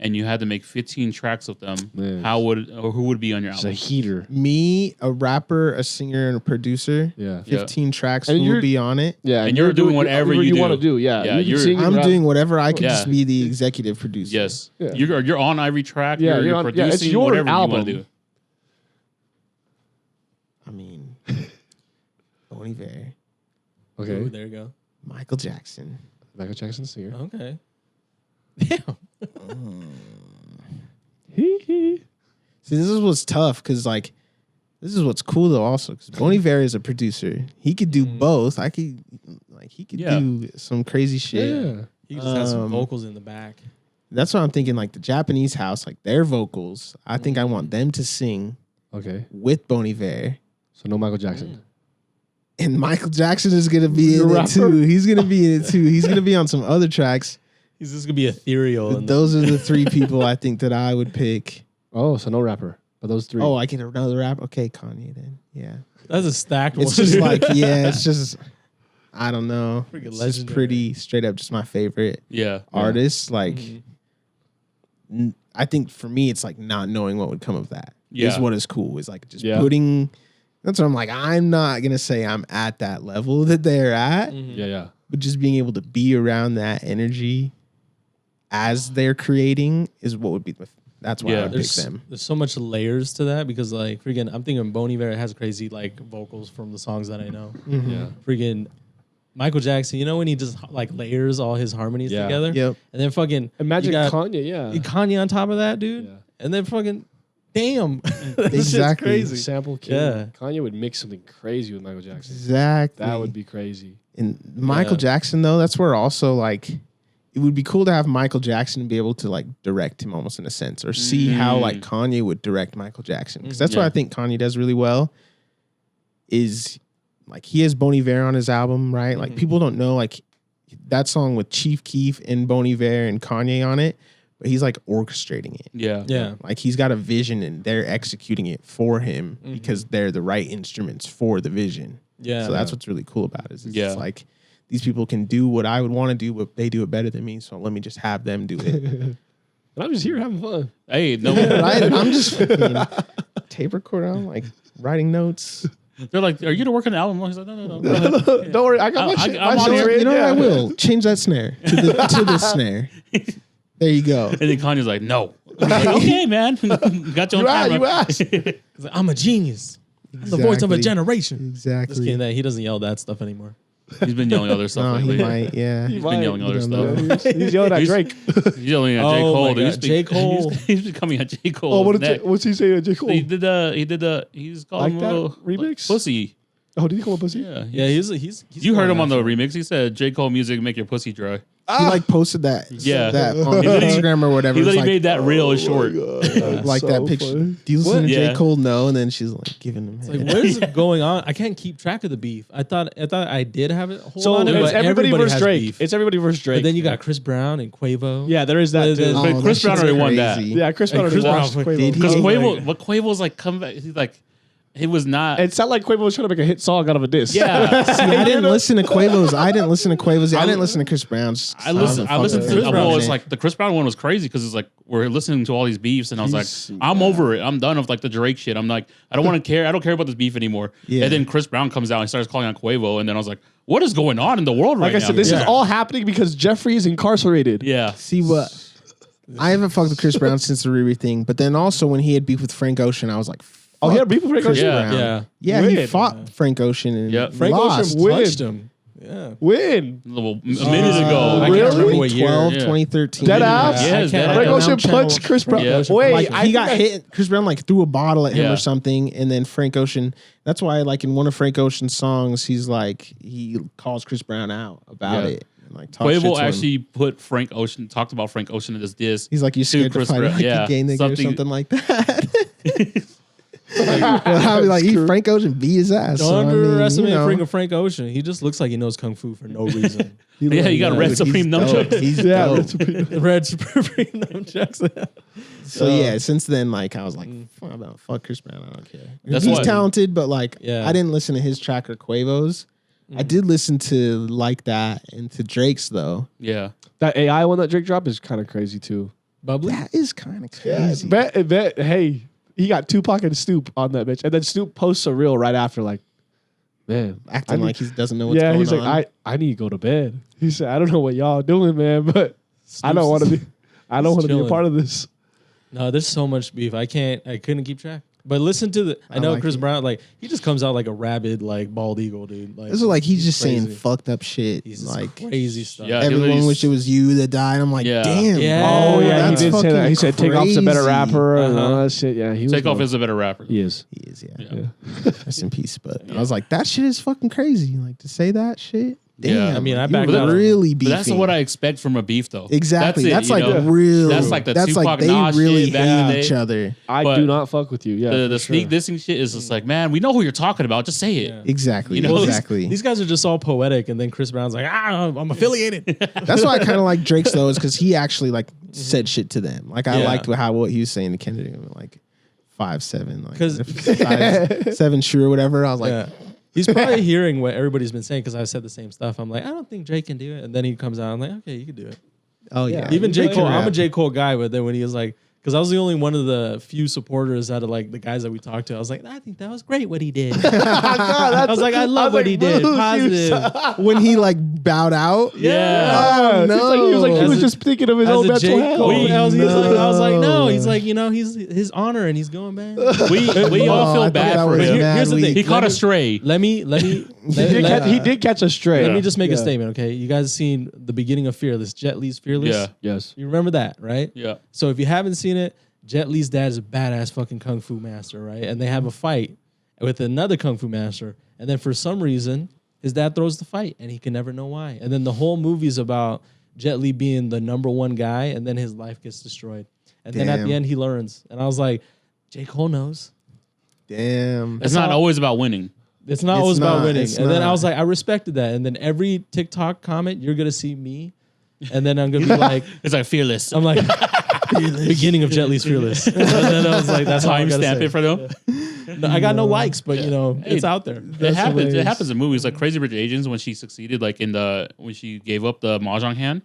and you had to make 15 tracks with them. Man. Who would be on your She's a album? heater. Me, a rapper, a singer, and a producer. Yeah. 15 tracks. And Who you're- would be on it? Yeah. And you're doing whatever you do. want to do. Yeah. Yeah, You can you're- sing, I'm rap. doing whatever. I could Yeah. just be the executive producer. Yes. Yeah. You're on every track. Yeah, you're you're on- yeah, producing it's your whatever you album. want to do. I mean, Bon Iver, Okay. Ooh, there you go. Michael Jackson. Michael Jackson singer. Okay. Damn. Hee. See, this is what's tough because, like, this is what's cool though. Also, because Bon Iver is a producer. He could do both. I could, like, he could Yeah. do some crazy shit. Yeah. He just has some Um, vocals in the back. That's what I'm thinking. Like the Japanese house, like their vocals. I think I want them to sing Okay. with Bon Iver. So no Michael Jackson. And Michael Jackson is gonna be in it too. He's gonna be in it too. He's gonna be on some other tracks. He's just gonna be ethereal. And Those are the 3 people I think that I would pick. Oh, so no rapper. But those 3. Oh, I get another rap. Okay, Kanye then. Yeah. that's a stacked It's one. just like, yeah, it's just, I don't know. Freaking It's just legendary. pretty straight up just my favorite Yeah. artist. Like, I think for me, it's like not knowing what would come of that. Yeah. Is what is cool. Is like just Yeah. putting, that's what I'm like, I'm not going to say I'm at that level that they're at, Yeah. but just being able to be around that energy as they're creating is what would be, that's why Yeah. I would pick there's, them. there's so much layers to that because like freaking I'm thinking Bon Iver has crazy like vocals from the songs that I know. Yeah. Freaking Michael Jackson, you know when he just like layers all his harmonies Yeah. together? Yep. And then fucking Imagine you got Kanye, yeah. Kanye on top of that, dude. Yeah. And then fucking damn. That shit's Exactly. crazy. Sample King. Yeah. Kanye would mix something crazy with Michael Jackson. Exactly. That would be crazy. And Michael Yeah. Jackson, though, that's where also like it would be cool to have Michael Jackson be able to like direct him almost in a sense, or see how like Kanye would direct Michael Jackson, because that's what Yeah. I think Kanye does really well. Is like he has Bon Iver on his album, right? Like people don't know like that song with Chief Keef and Bon Iver and Kanye on it, but he's like orchestrating it. Yeah. Yeah. Like he's got a vision and they're executing it for him because they're the right instruments for the vision. Yeah. So that's what's really cool about it. Is it's Yeah. just like these people can do what I would want to do, but they do it better than me. So let me just have them do it. And I'm just here having fun. Hey, no. Right? I'm just tape recorder on, like writing notes. They're like, "Are you gonna work on the album?" He's like, "No. Go ahead." Don't worry, I got my I- shit. I'm my on shit's here. ready, You know what? yeah. I will change that snare to the snare. There you go. And then Kanye's like, "No." I'm like, okay, man. Got you on camera. You asked. He's like, I'm a genius. I'm the voice of a Exactly. generation. Just Exactly. kidding that he doesn't yell that stuff anymore. He's been yelling other No, stuff he lately. might. Yeah. He's been yelling other You don't stuff. know. He's yelling at Drake. He's yelling at J. Oh Cole. my dude. He's God, J. Cole. He's been coming at J. Cole. Oh, what's he saying to J. Cole? He did he's called Like him a that little remix? pussy. Oh, did he call him pussy? Yeah. Yeah, he's You heard him on the going remix. He said J. Cole music make your pussy dry. He like posted that. Yeah. That on He literally- Instagram or whatever. He It's literally like, made that real short. like that picture. Do you listen to Yeah. J. Cole? No. And then she's like giving him Like, head. what is going on? I can't keep track of the beef. I thought I did have it. Hold So on, it's but everybody versus has Drake. beef. It's everybody versus Drake. But then you got Chris Brown and Quavo. yeah, there is that. But- too. But Oh, Chris that Brown shit's already won that. crazy. Yeah, Chris Hey, Brown already Chris Brown, washed Quavo. did he? Because Oh my Quavo, but Quavo's like come back. He's like, it was not. It sounded like Quavo was trying to make a hit song out of a diss. Yeah. See, I didn't listen to Quavo's. I didn't listen to Chris Brown's. I listened don't to fuck with the, Chris well, it's Brown. like the Chris Brown one was crazy because it's like we're listening to all these beefs and I was He's- like, I'm over it. I'm done with like the Drake shit. I'm like, I don't want to care. I don't care about this beef anymore. Yeah. And then Chris Brown comes out and starts calling on Quavo, and then I was like, what is going on in the world Like right I now? said, this Yeah. is all happening because Jeffrey is incarcerated. yeah. See what? I haven't fucked with Chris Brown since the Riri thing, but then also when he had beef with Frank Ocean, I was like, Oh, he had beef with Frank Chris Ocean? Yeah. Brown. Yeah. Yeah, he Win. fought Frank Ocean and Yeah. Frank lost. Ocean win. Punched him. Yeah. Win. A minute ago. I can't remember what year. 2012, Yeah. 2013. Dead ass? Yeah, I it's can't- dead I Frank don't ass. know. Ocean punched Chris Brown. Yeah. Wait, Like I he got think hit. Chris Brown like threw a bottle at him Yeah. or something, and then Frank Ocean. That's why, like in one of Frank Ocean's songs, he's like he calls Chris Brown out about Yeah. it. And, like talks shit Quavo to him. actually talked about Frank Ocean in this diss. He's like, you scared to Chris fight Brown. like Yeah, a gay nigga something- or something like that. I'll be like, Frank Ocean beat his ass. Don't So, I mean, underestimate you know. Frank Ocean. He just looks like he knows kung fu for no reason. Yeah, you got Red Dude, Supreme he's dope. nunchucks. He's Yeah, dope. Red Supreme. Red Supreme nunchucks. So yeah, since then, like I was like, fuck Chris Brown, I don't care. That's He's why- talented, but like, Yeah. I didn't listen to his track or Quavo's. I did listen to Like That and to Drake's though. Yeah. that AI one that Drake dropped is kind of crazy too. Bubbly. That is kind of Yeah, crazy. hey, he got Tupac and Snoop on that bitch, and then Snoop posts a reel right after, like, man, Acting I need- like he doesn't know what's yeah, going he's on. like, I need to go to bed. He said, I don't know what y'all doing, man, but I don't want to be. I don't want to be a chilling. part of this. No, there's so much beef. I couldn't keep track. But listen to the. I know like Chris it. Brown. Like he just comes out like a rabid, like bald eagle, dude. Like This is like he's just saying crazy. fucked up shit. He's just Like crazy stuff. Yeah. everyone he's- wished it was you that died. I'm like, Yeah. damn. Yeah. Oh yeah, he that's did say that. fucking He said Takeoff's a better crazy. rapper and all Uh-huh. that shit. Yeah, he was. Takeoff is a better rapper. He is. He is, yeah. Yeah. Yeah. Rest in peace. But I was like, that shit is fucking crazy. Like to say that shit. Damn, I mean, I you backed were out. really But beefing. that's what I expect from a beef, though. Exactly. That's, That's it, like you know? real. That's like the That's like Tupac they Nas really shit back in the hate day. each other. I But do not fuck with you. Yeah, the for sneak sure. dissing shit is just like, man, we know who you're talking about. Just say it. Yeah. Exactly. You know, Well, exactly. These guys are just all poetic, and then Chris Brown's like, I'm affiliated. That's why I kind of like Drake's though, is because he actually like said shit to them. Like I Yeah. liked what he was saying to Kennedy, like 5'7", like 'Cause- 5'7" shoe or whatever. I was like, Yeah. He's probably hearing what everybody's been saying because I said the same stuff. I'm like, I don't think Drake can do it. And then he comes out, I'm like, okay, you can do it. oh yeah. Even J. Drake Cole, can I'm a rap. J. Cole guy, but then when he was like, because I was the only one of the few supporters out of like the guys that we talked to, I was like, I think that was great what he did. I was like, I love what he did. Positive. when he like bowed out. Yeah. Oh, It's like he was like he As was a- just thinking of his As own a mental J. health. Cole, I was like, no. no. He's like, he's his honor and he's going back. We all I feel thought bad that for was him. mad Here's the thing. weak. He caught a stray. Let me He did catch a stray. let me just make a Yeah. statement, okay? You guys seen the beginning of Fearless, Jet Li's Fearless? Yeah. Yes. You remember that, right? Yeah. So if you haven't seen it, Jet Li's dad is a badass fucking kung fu master, right? And they have a fight with another kung fu master, and then for some reason, his dad throws the fight, and he can never know why. And then the whole movie's about Jet Li being the number one guy, and then his life gets destroyed. And then at Damn. the end, he learns. And I was like, J. Cole knows. Damn. It's not always about winning. It's not It's always about not, winning. it's And then I not. was like, I respected that. And then every TikTok comment, you're gonna see me, and then I'm gonna be like, It's like fearless. I'm like, beginning of Jet Li's Fearless. And then I was like, that's all I Time gotta stamp say. it for them. No, I got no likes, but Hey, it's out there. It happens. It hilarious. happens in movies like Crazy Rich Asians when she succeeded, like when she gave up the mahjong hand.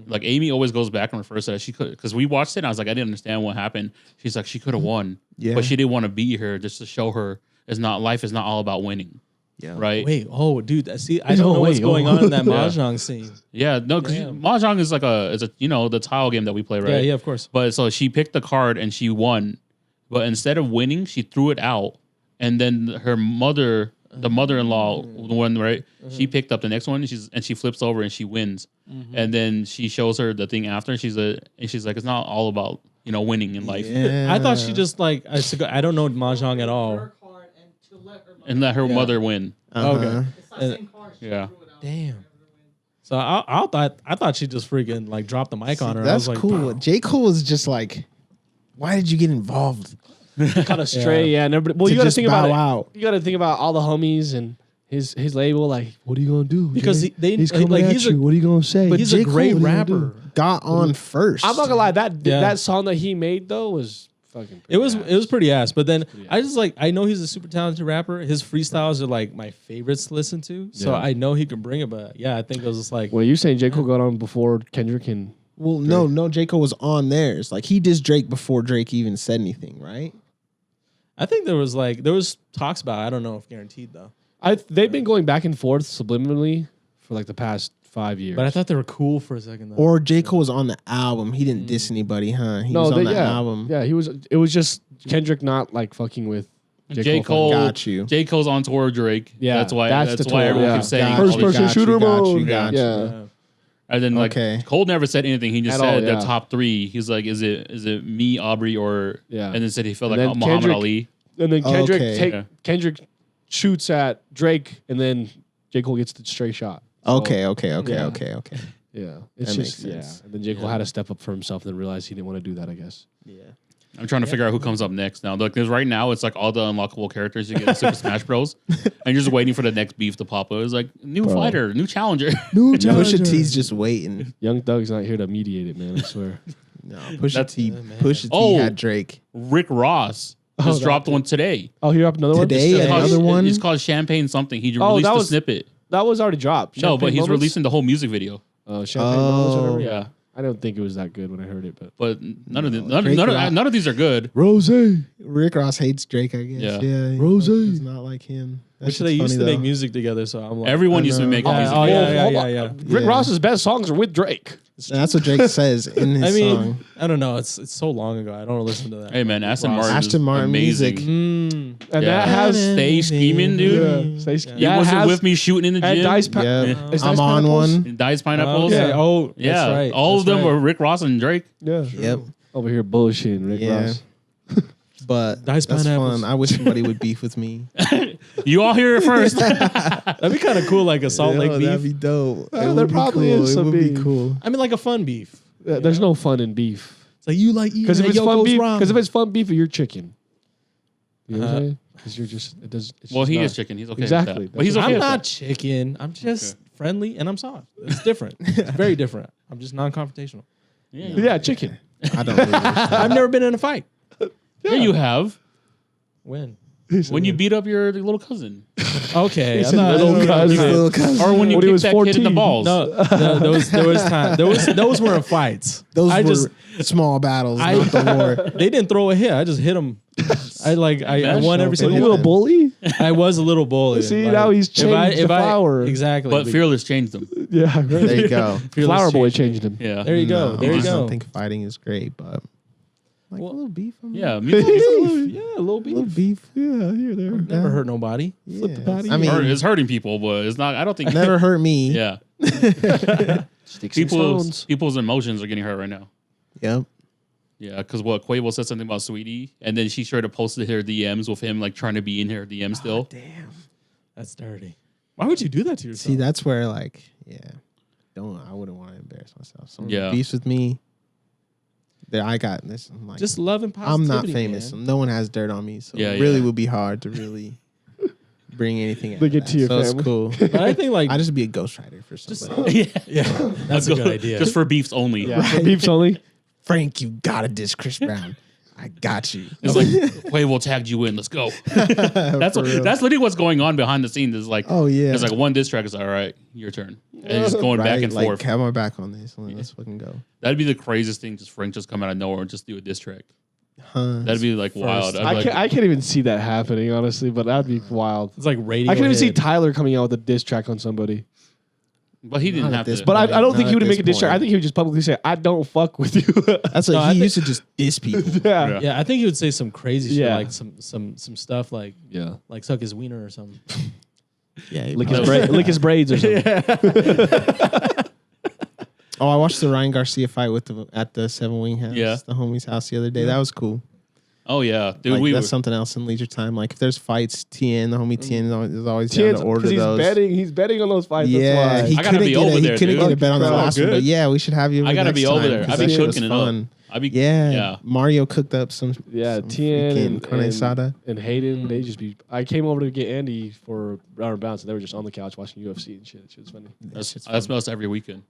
Like Amy always goes back and refers to that she could, because we watched it and I was like, I didn't understand what happened. She's like, she could have won, Yeah. but she didn't want to beat her just to show her life is not all about winning. Yeah. Right. Wait, I see. I No, don't know what's wait, going oh. on in that Yeah. mahjong scene. Yeah. No, because Damn. mahjong is like it's a the tile game that we play, right? Yeah, yeah, of course. But so she picked the card and she won, but instead of winning, she threw it out, and then her mother, the mother-in-law, the one right, she picked up the next one. And she flips over and she wins, and then she shows her the thing after. And she's like, it's not all about winning in life, Yeah. I thought she just like I don't know mahjong at all. and let her mother win. Okay. Yeah. Damn. So I thought she just freaking like dropped the mic on her. I That's was like, cool. J. Cole was just like, why did you get involved? Kind of stray. Yeah. And everybody, well, To you got to just think about bow it. out. You got to think about all the homies and his label. Like, what are you gonna do? Because he's coming like at he's a you. What are you gonna say? he's a great rapper. Got on first. I'm not gonna lie. That Yeah. that song that he made though was fucking. It was pretty ass. pretty ass, but then I know he's a super talented rapper. His freestyles are like my favorites to listen to, so Yeah. I know he can bring it. But yeah, I think it was just like Well, you're saying J Cole got on before Kendrick and Well, no, J. Cole was on theirs. Like he dissed Drake before Drake even said anything, right? I think there was talks about it. I don't know if guaranteed though, they've been going back and forth subliminally for like the past 5 years. but I thought they were cool for a second though. Or J. Cole was on the album. He didn't diss anybody, huh? He was on the album. Yeah, he was. It was just Kendrick not like fucking with J. Cole. Got you. J. Cole's on tour with Drake. Yeah, That's why. that's That's the why tour, everyone yeah. keeps saying Got all you, First these- person got you, shooter got mode. you, got you. Yeah. And then like Okay. Cole never said anything. He just At said all, their yeah. top three. He's like, is it me, Aubrey, or Yeah. And then said he felt And like then Muhammad Kendrick- Ali. And then Kendrick Okay. Yeah. Kendrick shoots at Drake, and then J Cole gets the straight shot. So, Okay. Yeah. That Yeah, it's makes just sense. And then J Cole had to step up for himself, and then realized he didn't want to do that. I guess. I'm trying to figure out who comes up next now. Like, because right now it's like all the unlockable characters you get in Super Smash Bros. And you're just waiting for the next beef to pop up. It's like new fighter, new challenger. Pusha T's just waiting. Young Thug's not here to mediate it, man. I swear. No, Pusha That's- T. man. Pusha T Oh. had Drake Rick Ross just dropped one today. Oh, here up another Today? one. It's called- Another one? It's called Champagne something. He Oh, released that a was- snippet. That was already dropped. No, but Champagne he's Moments? releasing the whole music video. Champagne Moments or whatever. Yeah. I don't think it was that good when I heard it, but But none of Drake Rock. none of these are good. Rose. Rick Ross hates Drake, I guess. Yeah. Yeah. Rose. It's not like him. That Which they shit's used to funny, make though. music together, so I'm like, Everyone I used to know. make Oh, music oh, video. yeah, Hold yeah, on. yeah. Rick Yeah. Ross's best songs are with Drake. And that's what Drake says in his I mean, song. I don't know. It's so long ago. I don't listen to that. Hey man, Aston Ross. Martin. Aston is Martin amazing. music. And Yeah. that has Stay scheming, dude. yeah, You that wasn't has with me shooting in the and gym. Dice Yeah. Is I'm Dice on Pineapples? one. And Dice Pineapples. Okay. Yeah. Oh, Yeah, that's right. all of That's them right. were Rick Ross and Drake. Yeah. Yep. Over here bullshitting Rick Yeah. Ross. But Dice that's pineapples. fun. I wish somebody would beef with me. You all hear it first. That'd be kind of cool, like a Salt Lake beef. That'd be dope. There It would be probably cool. is It some would be beef. cool. I mean, like a fun beef. There's no fun in beef. It's like you like eating Because if at it's fun Yoko's beef, ramen. because if it's fun beef, you're chicken. You know what I'm saying? Because you're just it does. It's Well, just he not- is chicken. He's okay Exactly. with that. But he's okay I'm with not that. chicken. I'm just friendly and I'm soft. It's different. It's very different. I'm just non-confrontational. Yeah, chicken. I don't believe it. I've never been in a fight. Yeah, you have. When? When you beat up your little cousin. Okay. He's I'm a not- little cousin. Little cousin. Or when you When he kicked was that kid in the 14. balls. No, there was time. Those weren't fights. Those I were just small battles, I- not the war. they didn't throw a hit. I just hit them. I won every Are single you a one. little bully? I was a little bully. See, now he's changed the flower. Exactly. But Fearless changed them. Yeah, There great. you go. Fearless Flower boy changed. changed him. Yeah. There you go. No, There you I go. don't think fighting is great, but like Well, a little beef. I mean, Yeah. Me too. Yeah, a little a little beef. beef. Yeah, here, there. Never hurt nobody. Yeah. the patty. I mean, It's hurting people, but it's not. I don't think. never hurt me. Yeah. Sticks and stones. People's emotions are getting hurt right now. Yep. Yeah, because Quavo said something about Sweetie, and then she sort of posted her DMs with him like trying to be in her DM still. Damn. That's dirty. Why would you do that to yourself? See, that's where like, yeah, I wouldn't want to embarrass myself. Someone Yeah. beefs with me. There, I got this. I'm like, just love and I'm positivity. not famous. man. No one has dirt on me, so Yeah, it really yeah. would be hard to really bring anything out Bring of it to that. your so family. it's cool. But I think like I just be a ghostwriter for somebody. Yeah, yeah, that's a good idea. Just for beefs only. Yeah, for beeps only. Frank, you gotta diss Chris Brown. I got you. It's like Quavo tagged you in. Let's go. That's For real. that's literally what's going on behind the scenes. Is like, Oh yeah. it's like one diss track is all right, your turn, and it's going back Right? and like, forth. have my back on this. Let's fucking go. That'd be the craziest thing. Just Frank just come out of nowhere and just do a diss track. Huh? That'd be like wild. I'd be I like, can't even see that happening, honestly, but that'd be wild. it's like radio. I can't even see Tyler coming out with a diss track on somebody. but he didn't Not at have this to. But I don't Not think he at would this make a diss track. point. I think he would just publicly say, I don't fuck with you. That's No, like I he think- used to just diss people. yeah. Yeah, I think he would say some crazy shit, Yeah. like some stuff like Yeah. suck his wiener or something. Yeah. he Lick probably- lick his braids or something. Oh, I watched the Ryan Garcia fight at the Seven Wing House, Yeah. the homie's house the other day. That was cool. oh yeah, dude. Like, we that's something else in leisure time. Like if there's fights, TN, the homie TN is always down Tien's- to order 'cause those. he's betting on those fights. Yeah, that's he why. I gotta couldn't be get over he there, couldn't dude. get a bet on the Oh, last one. good. But yeah, we should have you. I gotta next be over time, there. 'cause I've been that shit was cooking it fun. up. I be Yeah, Mario cooked up some. Yeah, some Tien freaking and, carne asada. and Hayden, they just be. I came over to get Andy for Round and Bounce, and they were just on the couch watching UFC and shit. It was funny. That's us every weekend.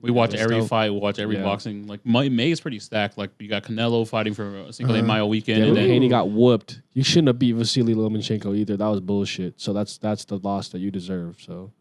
We watch that's every dope. fight. We watch every Yeah. boxing. Like May is pretty stacked. Like you got Canelo fighting for a Cinco de Mayo weekend, Yeah, and when then Haney got whooped. You shouldn't have beat Vasily Lomachenko either. That was bullshit. So that's the loss that you deserve. So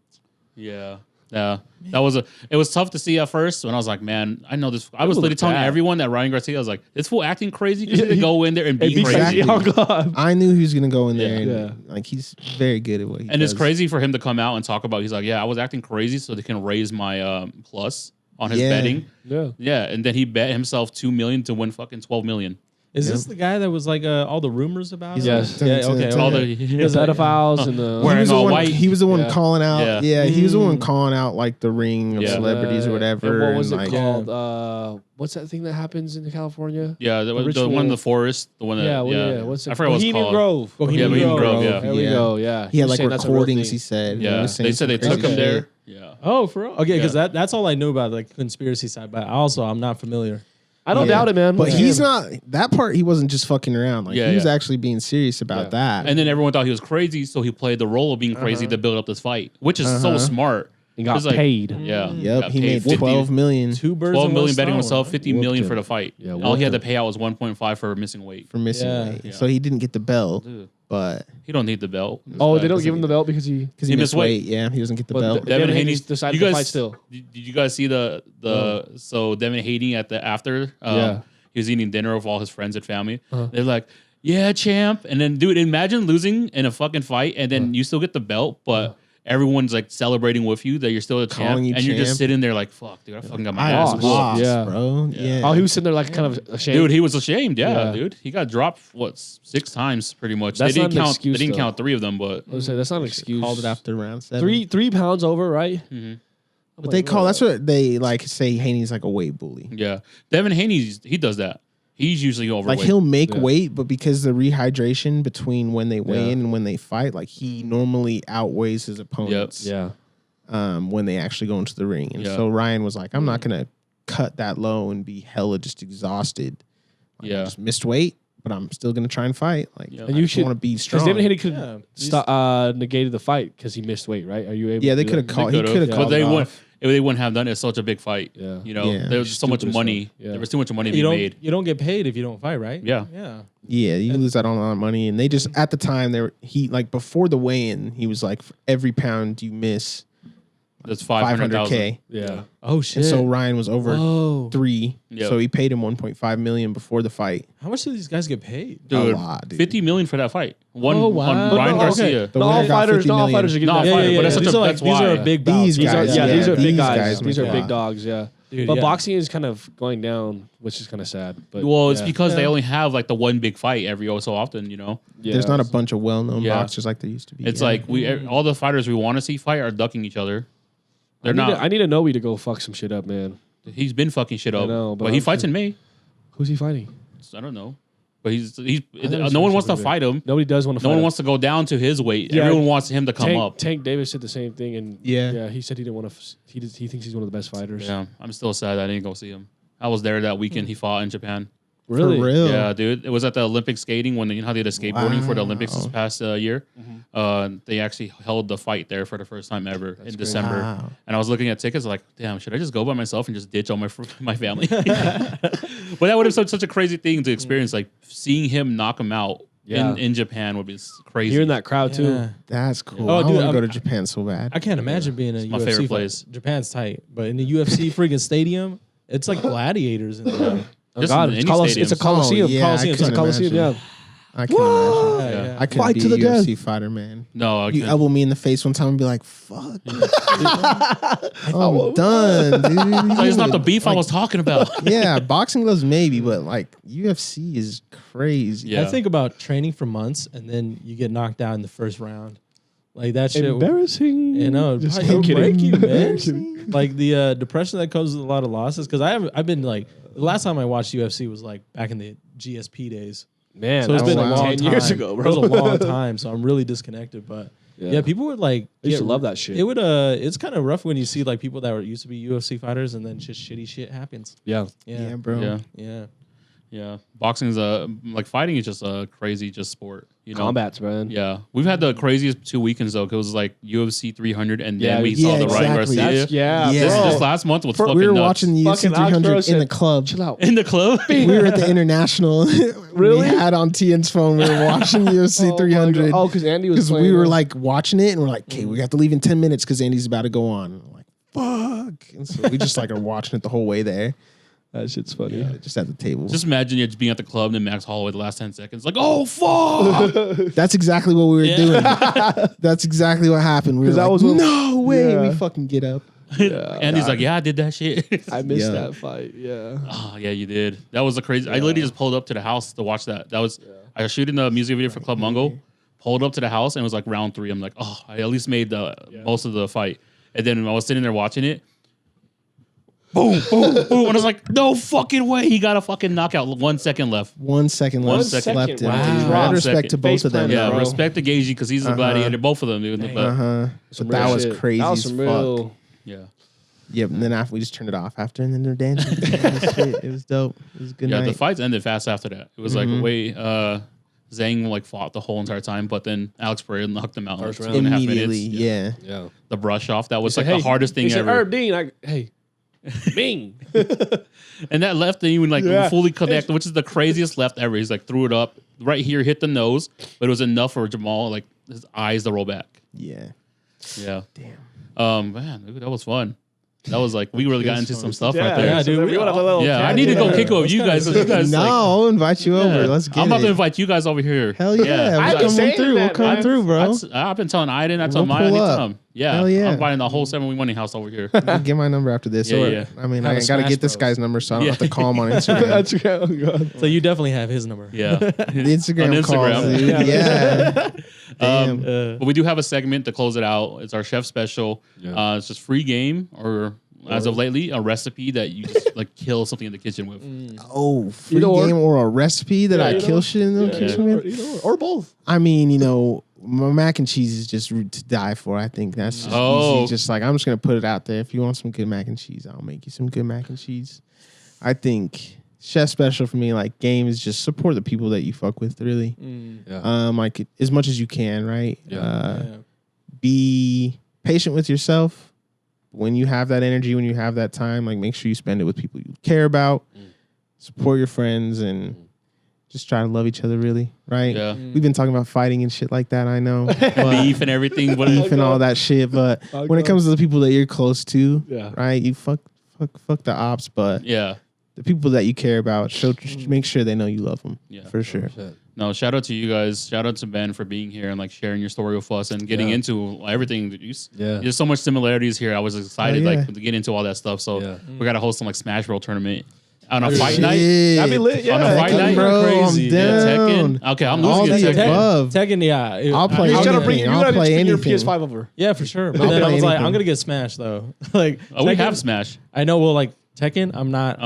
yeah. That was it was tough to see at first when I was like, man, I know this. I was looked literally telling bad. everyone that Ryan Garcia, I was like, this fool acting crazy because he go in there and be Be crazy. crazy. Oh god. I knew he was gonna go in there. Yeah. And, like he's very good at what he does. And it's crazy for him to come out and talk about. He's like, yeah, I was acting crazy so they can raise my plus on his Yeah. betting. Yeah. Yeah, and then he bet himself $2 million to win fucking $12 million. Is this the guy that was like all the rumors about? He's it? Yes. Yeah. Okay. All All okay. the The pedophiles and the He Wearing was the all one. white. He was the one Yeah. calling out. Yeah. Yeah, he was the one calling out like the ring of Yeah. celebrities or whatever. And what was it like, called? What's that thing that happens in California? Yeah, the one in ritual- the forest, the one that Yeah. What's it? I forgot what it's Bohemian called. Grove. Bohemian Bohemian Grove, yeah. There we Yeah. go. Yeah. He had was like saying that's a real recordings. thing. He said. He Yeah, was saying they said they some took him crazy there. shit. Yeah. Oh, for real? Okay, because Yeah. that's all I knew about like conspiracy side, but also I'm not familiar. I don't Yeah. doubt it, man. But Yeah. he's not that part. He wasn't just fucking around. Like Yeah, he was yeah. actually being serious about Yeah. that. And then everyone thought he was crazy, so he played the role of being crazy to build up this fight, which is so smart. and got It's like- paid. Yeah. yep, Got he paid made 50 $12 million Two birds. 12 in million one betting stone, himself, right? 50 Whooped million him. for the fight. Yeah, All he had to whooped pay out was 1.5 for missing weight. for missing Yeah. weight. Yeah. So he didn't get the belt, Dude, but he don't need the belt. Oh, they don't give him the belt because he. because he He missed missed weight. weight. Yeah, he doesn't get the But belt. Devin Haney Haney's decided you to guys, fight still. Did you guys see the so Devin Haney at the after? Yeah. He was eating dinner with all his friends and family. Uh-huh. They're like, "Yeah, champ." And then, dude, imagine losing in a fucking fight, and then you still get the belt, but everyone's like celebrating with you that you're still a champ, Calling you and you're just champ. sitting there like, "Fuck, dude, I fucking got my I ass lost. whooped." lost, Yeah. bro. Yeah. Oh, he was sitting there like kind of ashamed. Dude, he was ashamed. Yeah, Yeah. dude, he got dropped 6 times pretty much. That's they didn't not an count. excuse, they didn't though. count 3 of them, but I was saying, that's not an excuse. called it after round 7. 3 pounds over, right? But they call that's what they like say. Haney's like a weight bully. yeah, Devin Haney, he does that. He's usually overweight. Like he'll make weight, but because the rehydration between when they weigh in and when they fight, like he normally outweighs his opponents. When they actually go into the ring, and so Ryan was like, "I'm not gonna cut that low and be hella just exhausted. Like, I just missed weight, but I'm still gonna try and fight. Like, and you should want to be strong." Because David Haney could negated the fight because he missed weight, right? Are you able? Yeah, they could have called. He could have called. But they wouldn't have done it. It's such a big fight. Yeah. You know, there was so much money. There was too much money to be made. You don't get paid if you don't fight, right? Yeah. Yeah, you lose out on a lot of money, and they just at the time before the weigh-in, he was like, for every pound you miss, that's 500,000. $500K. Yeah. Oh shit. And so Ryan was over 3, Yep. so he paid him 1.5 million before the fight. How much do these guys get paid? Dude, A lot, dude. 50 million for that fight. Oh, wow. On Ryan Garcia. The Not all winner got fighters. 50 Not all million. fighters are getting Not that. all fighters, but that's These are like that's why. these are big bouts. These guys, These are big these guys. guys These are make big a lot. dogs. Yeah. Dude, But yeah. boxing is kind of going down, which is kind of sad. But Well, it's because they only have like the one big fight every so often, you know? There's not a bunch of well-known Yeah. boxers like there used to be. It's like all the fighters we want to see fight are ducking each other. They're not. I need a Noe to go fuck some shit up, man. He's been fucking shit up. know, but but he I'm fights sure- in May. Who's he fighting? I don't know. But he's was no one so wants to weird. fight him. Nobody does want to. No fight one him. wants to go down to his weight. Yeah. Everyone wants him to come up. Tank Davis said the same thing, and Yeah. he said he didn't want to. He thinks he's one of the best fighters. Yeah, I'm still sad I didn't go see him. I was there that weekend he fought in Japan. Really? For real. Yeah, dude. It was at the Olympic skating when you know how they did skateboarding for the Olympics this past year. They actually held the fight there for the first time ever in December. Wow. And I was looking at tickets like, damn, should I just go by myself and just ditch all my my family? But that would have been such a crazy thing to experience. Like seeing him knock him out in Japan would be crazy. Hearing that crowd too. Yeah. That's cool. Oh, I dude, want to I'm- go to Japan so bad. I can't imagine being in a my UFC favorite fight. place. Japan's tight, but in the UFC freaking stadium, it's like gladiators in there. Oh Just God, in it's, any it's a stadiums. Coliseum. Oh, yeah, Coliseum. I It's a couldn't Coliseum. imagine. Yeah. I can't imagine. Yeah, Yeah. I couldn't Fight be to a the death. UFC fighter, man. No, I You can't. elbow me in the face one time and be like, "Fuck, I'm done, dude." It's not the beef I was talking about. Yeah, boxing gloves maybe, but like UFC is crazy. Yeah. I think about training for months and then you get knocked out in the first round. Like that shit. Embarrassing. You know, Just it'll kidding. break you, man. Kidding. Like the depression that comes with a lot of losses. Because I've been like the last time I watched UFC was like back in the GSP days. Man, So it's that been was a like long 10 time. years ago, bro. It was a long time, so I'm really disconnected. But yeah, people would like. I used to get- love that shit. It would It's kind of rough when you see like people that were used to be UFC fighters and then just shitty shit happens. Yeah. Yeah, bro. Yeah. Yeah. Yeah. Boxing is like fighting is just a crazy just sport. You know? Combats, man. Yeah. We've had the craziest 2 weekends though, because it was like UFC 300 and then Yeah, we yeah, saw the Ryan exactly. Garcia. Yeah. Yeah. This, bro. this last month was fucking We were nuts. watching the UFC Fucking Alex 300 Rose in the said, club. Chill out. in the club. We were at the international. Really? We had on TN's phone. We were watching UFC 300. Oh, because Andy was Because playing we were it. like watching it and we're like, okay, we have to leave in 10 minutes because Andy's about to go on. And we're like, fuck. And so we just like are watching it the whole way there. That shit's funny. Yeah, just at the table. Just imagine you just being at the club and then Max Holloway the last 10 seconds. Like, oh, fuck. That's exactly what we were doing. That's exactly what happened. We were that like, was when- no way. Yeah. We fucking get up. And he's like, yeah, I did that shit. I missed Yeah. that fight. Yeah. Oh, yeah, you did. That was the crazy. I literally just pulled up to the house to watch that. That was, I was shooting the music video for Club Mungo, pulled up to the house, and it was like round 3. I'm like, oh, I at least made the most of the fight. And then when I was sitting there watching it, boom, boom, boom. And I was like, no fucking way. He got a fucking knockout. 1 second left. 1 second One left. second. Left in. Wow. Mad 1 respect second. to both of them. Face Yeah, bro. respect to Gagey because he's a gladiator. Both of them, dude. But, So that was Shit. crazy That was as some fuck. real. yeah. Yep. And then after we just turned it off after, and then they're dancing. It was dope. It was a good Yeah, night. the fights ended fast after that. It was like, wait, Zhang like fought the whole entire time, but then Alex Pereira knocked him out in like First 2.5 Immediately, minutes. yeah. Yeah. The brush off. That was He like said, the hardest thing he said, ever. Herb Dean, hey, Bing. And that left didn't even like Yeah. fully connect, which is the craziest left ever. He's like threw it up right here, hit the nose, but it was enough for Jamal like his eyes to roll back. Yeah. Yeah. Damn. Man, dude, that was fun. That was like we really got into some stuff Yeah, right there. Yeah, dude, we want to have a little Yeah, I chat. need to go Yeah. kick with you guys. You guys, No, like, I'll invite you over. Let's get I'm about it. to invite you guys over here. Hell yeah. I We'll be come saying through. We'll that, come man. through, bro. I've been telling Aiden, I told We'll Maya, I need pull to up. come. Yeah, Hell yeah. I'm buying the whole 7 Money house over here. Get my number after this. Yeah, or, yeah. I mean, Have I a got to Smash get this Bros. guy's number so I don't Yeah. have to call him on Instagram. That's okay. Oh, God. So you definitely have his number. Yeah, The Instagram, On calls, Instagram. dude. Yeah. Damn. But we do have a segment to close it out. It's our chef special. Yeah. It's just free game or as of lately, a recipe that you just like kill something in the kitchen with. Oh, free Either or. game or a recipe that I either kill or. shit in the kitchen with? Or both. I mean, you know, my mac and cheese is just to die for. I think that's just easy. Just like, I'm just going to put it out there. If you want some good mac and cheese, I'll make you some good mac and cheese. I think chef special for me, like game is just support the people that you fuck with, really. Like as much as you can, right? Be patient with yourself. When you have that energy, when you have that time, like make sure you spend it with people you care about. Support your friends and just try to love each other, really, right? Yeah. We've been talking about fighting and shit like that, I know. Beef and everything. Beef and all that shit. But when it comes to the people that you're close to, right? You fuck the ops, but Yeah. the people that you care about, make sure they know you love them. Yeah. For sure. No, shout out to you guys. Shout out to Ben for being here and like sharing your story with us and getting into everything. There's so much similarities here. I was excited like to get into all that stuff. So we got to host some like Smash Bros tournament on a fight night. That'd be lit. Yeah. On a fight night, bro, crazy. I'm down. Tekken. Okay, I'm All losing the at Tekken. above. Tekken, yeah. I'll play You anything. gotta bring your anything. PS5 over. Yeah, for sure. But I'll then I play was like, anything. I'm gonna get Smash though. Like, Oh, we Tekken- have Smash. I know. Well, like Tekken, I'm not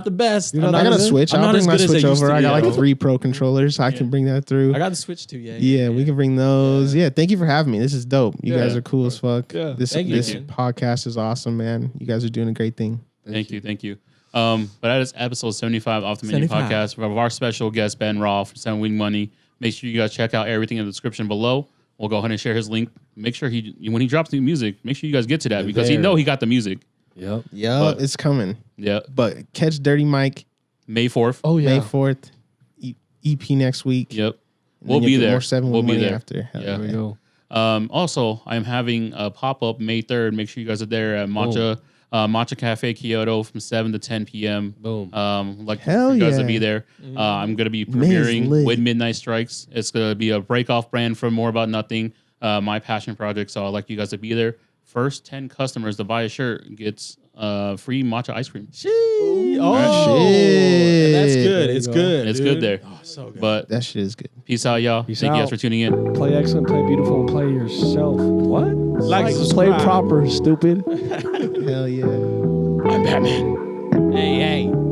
the best. know, I'm I not I got a as- Switch. I'm I'll not bring as my good as I Switch used over. to I be, got like though. 3 Pro controllers. I can bring that through. I got the Switch too. Yeah, we can bring those. Yeah, thank you for having me. This is dope. You guys are cool as fuck. Yeah. This Thank you, this man. podcast is awesome, man. You guys are doing a great thing. Thank you. But that is episode 75 off the menu 75. podcast of our special guest Ben Raw from Seven Wing Money. Make sure you guys check out everything in the description below. We'll go ahead and share his link. Make sure when he drops new music, make sure you guys get to that because he know he got the music. Yep. Yeah, But- it's coming. Yeah, But catch Dirty Mike May 4th. Oh yeah. May 4th. EP next week. Yep, And we'll then you be have there. More 7 We'll with be money there. after. Hell Yeah. There we go. Also, I'm having a pop-up May 3rd. Make sure you guys are there at Matcha Cafe Kyoto from 7 to 10 p.m. Boom. Like Hell for you guys yeah. to be there. I'm going to be May's premiering lit. with Midnight Strikes. It's going to be a break-off brand from More About Nothing, my passion project. So I'd like you guys to be there. First 10 customers to buy a shirt gets free matcha ice cream. Oh, Shit. and that's good. There It's you go. good. It's dude. good there. Oh, so good. But That shit is good. peace out, y'all. Peace Thank you guys out. for tuning in. Play excellent, play beautiful, and play yourself. What? Like, play subscribe. proper, stupid. Hell yeah. I'm Batman. Hey.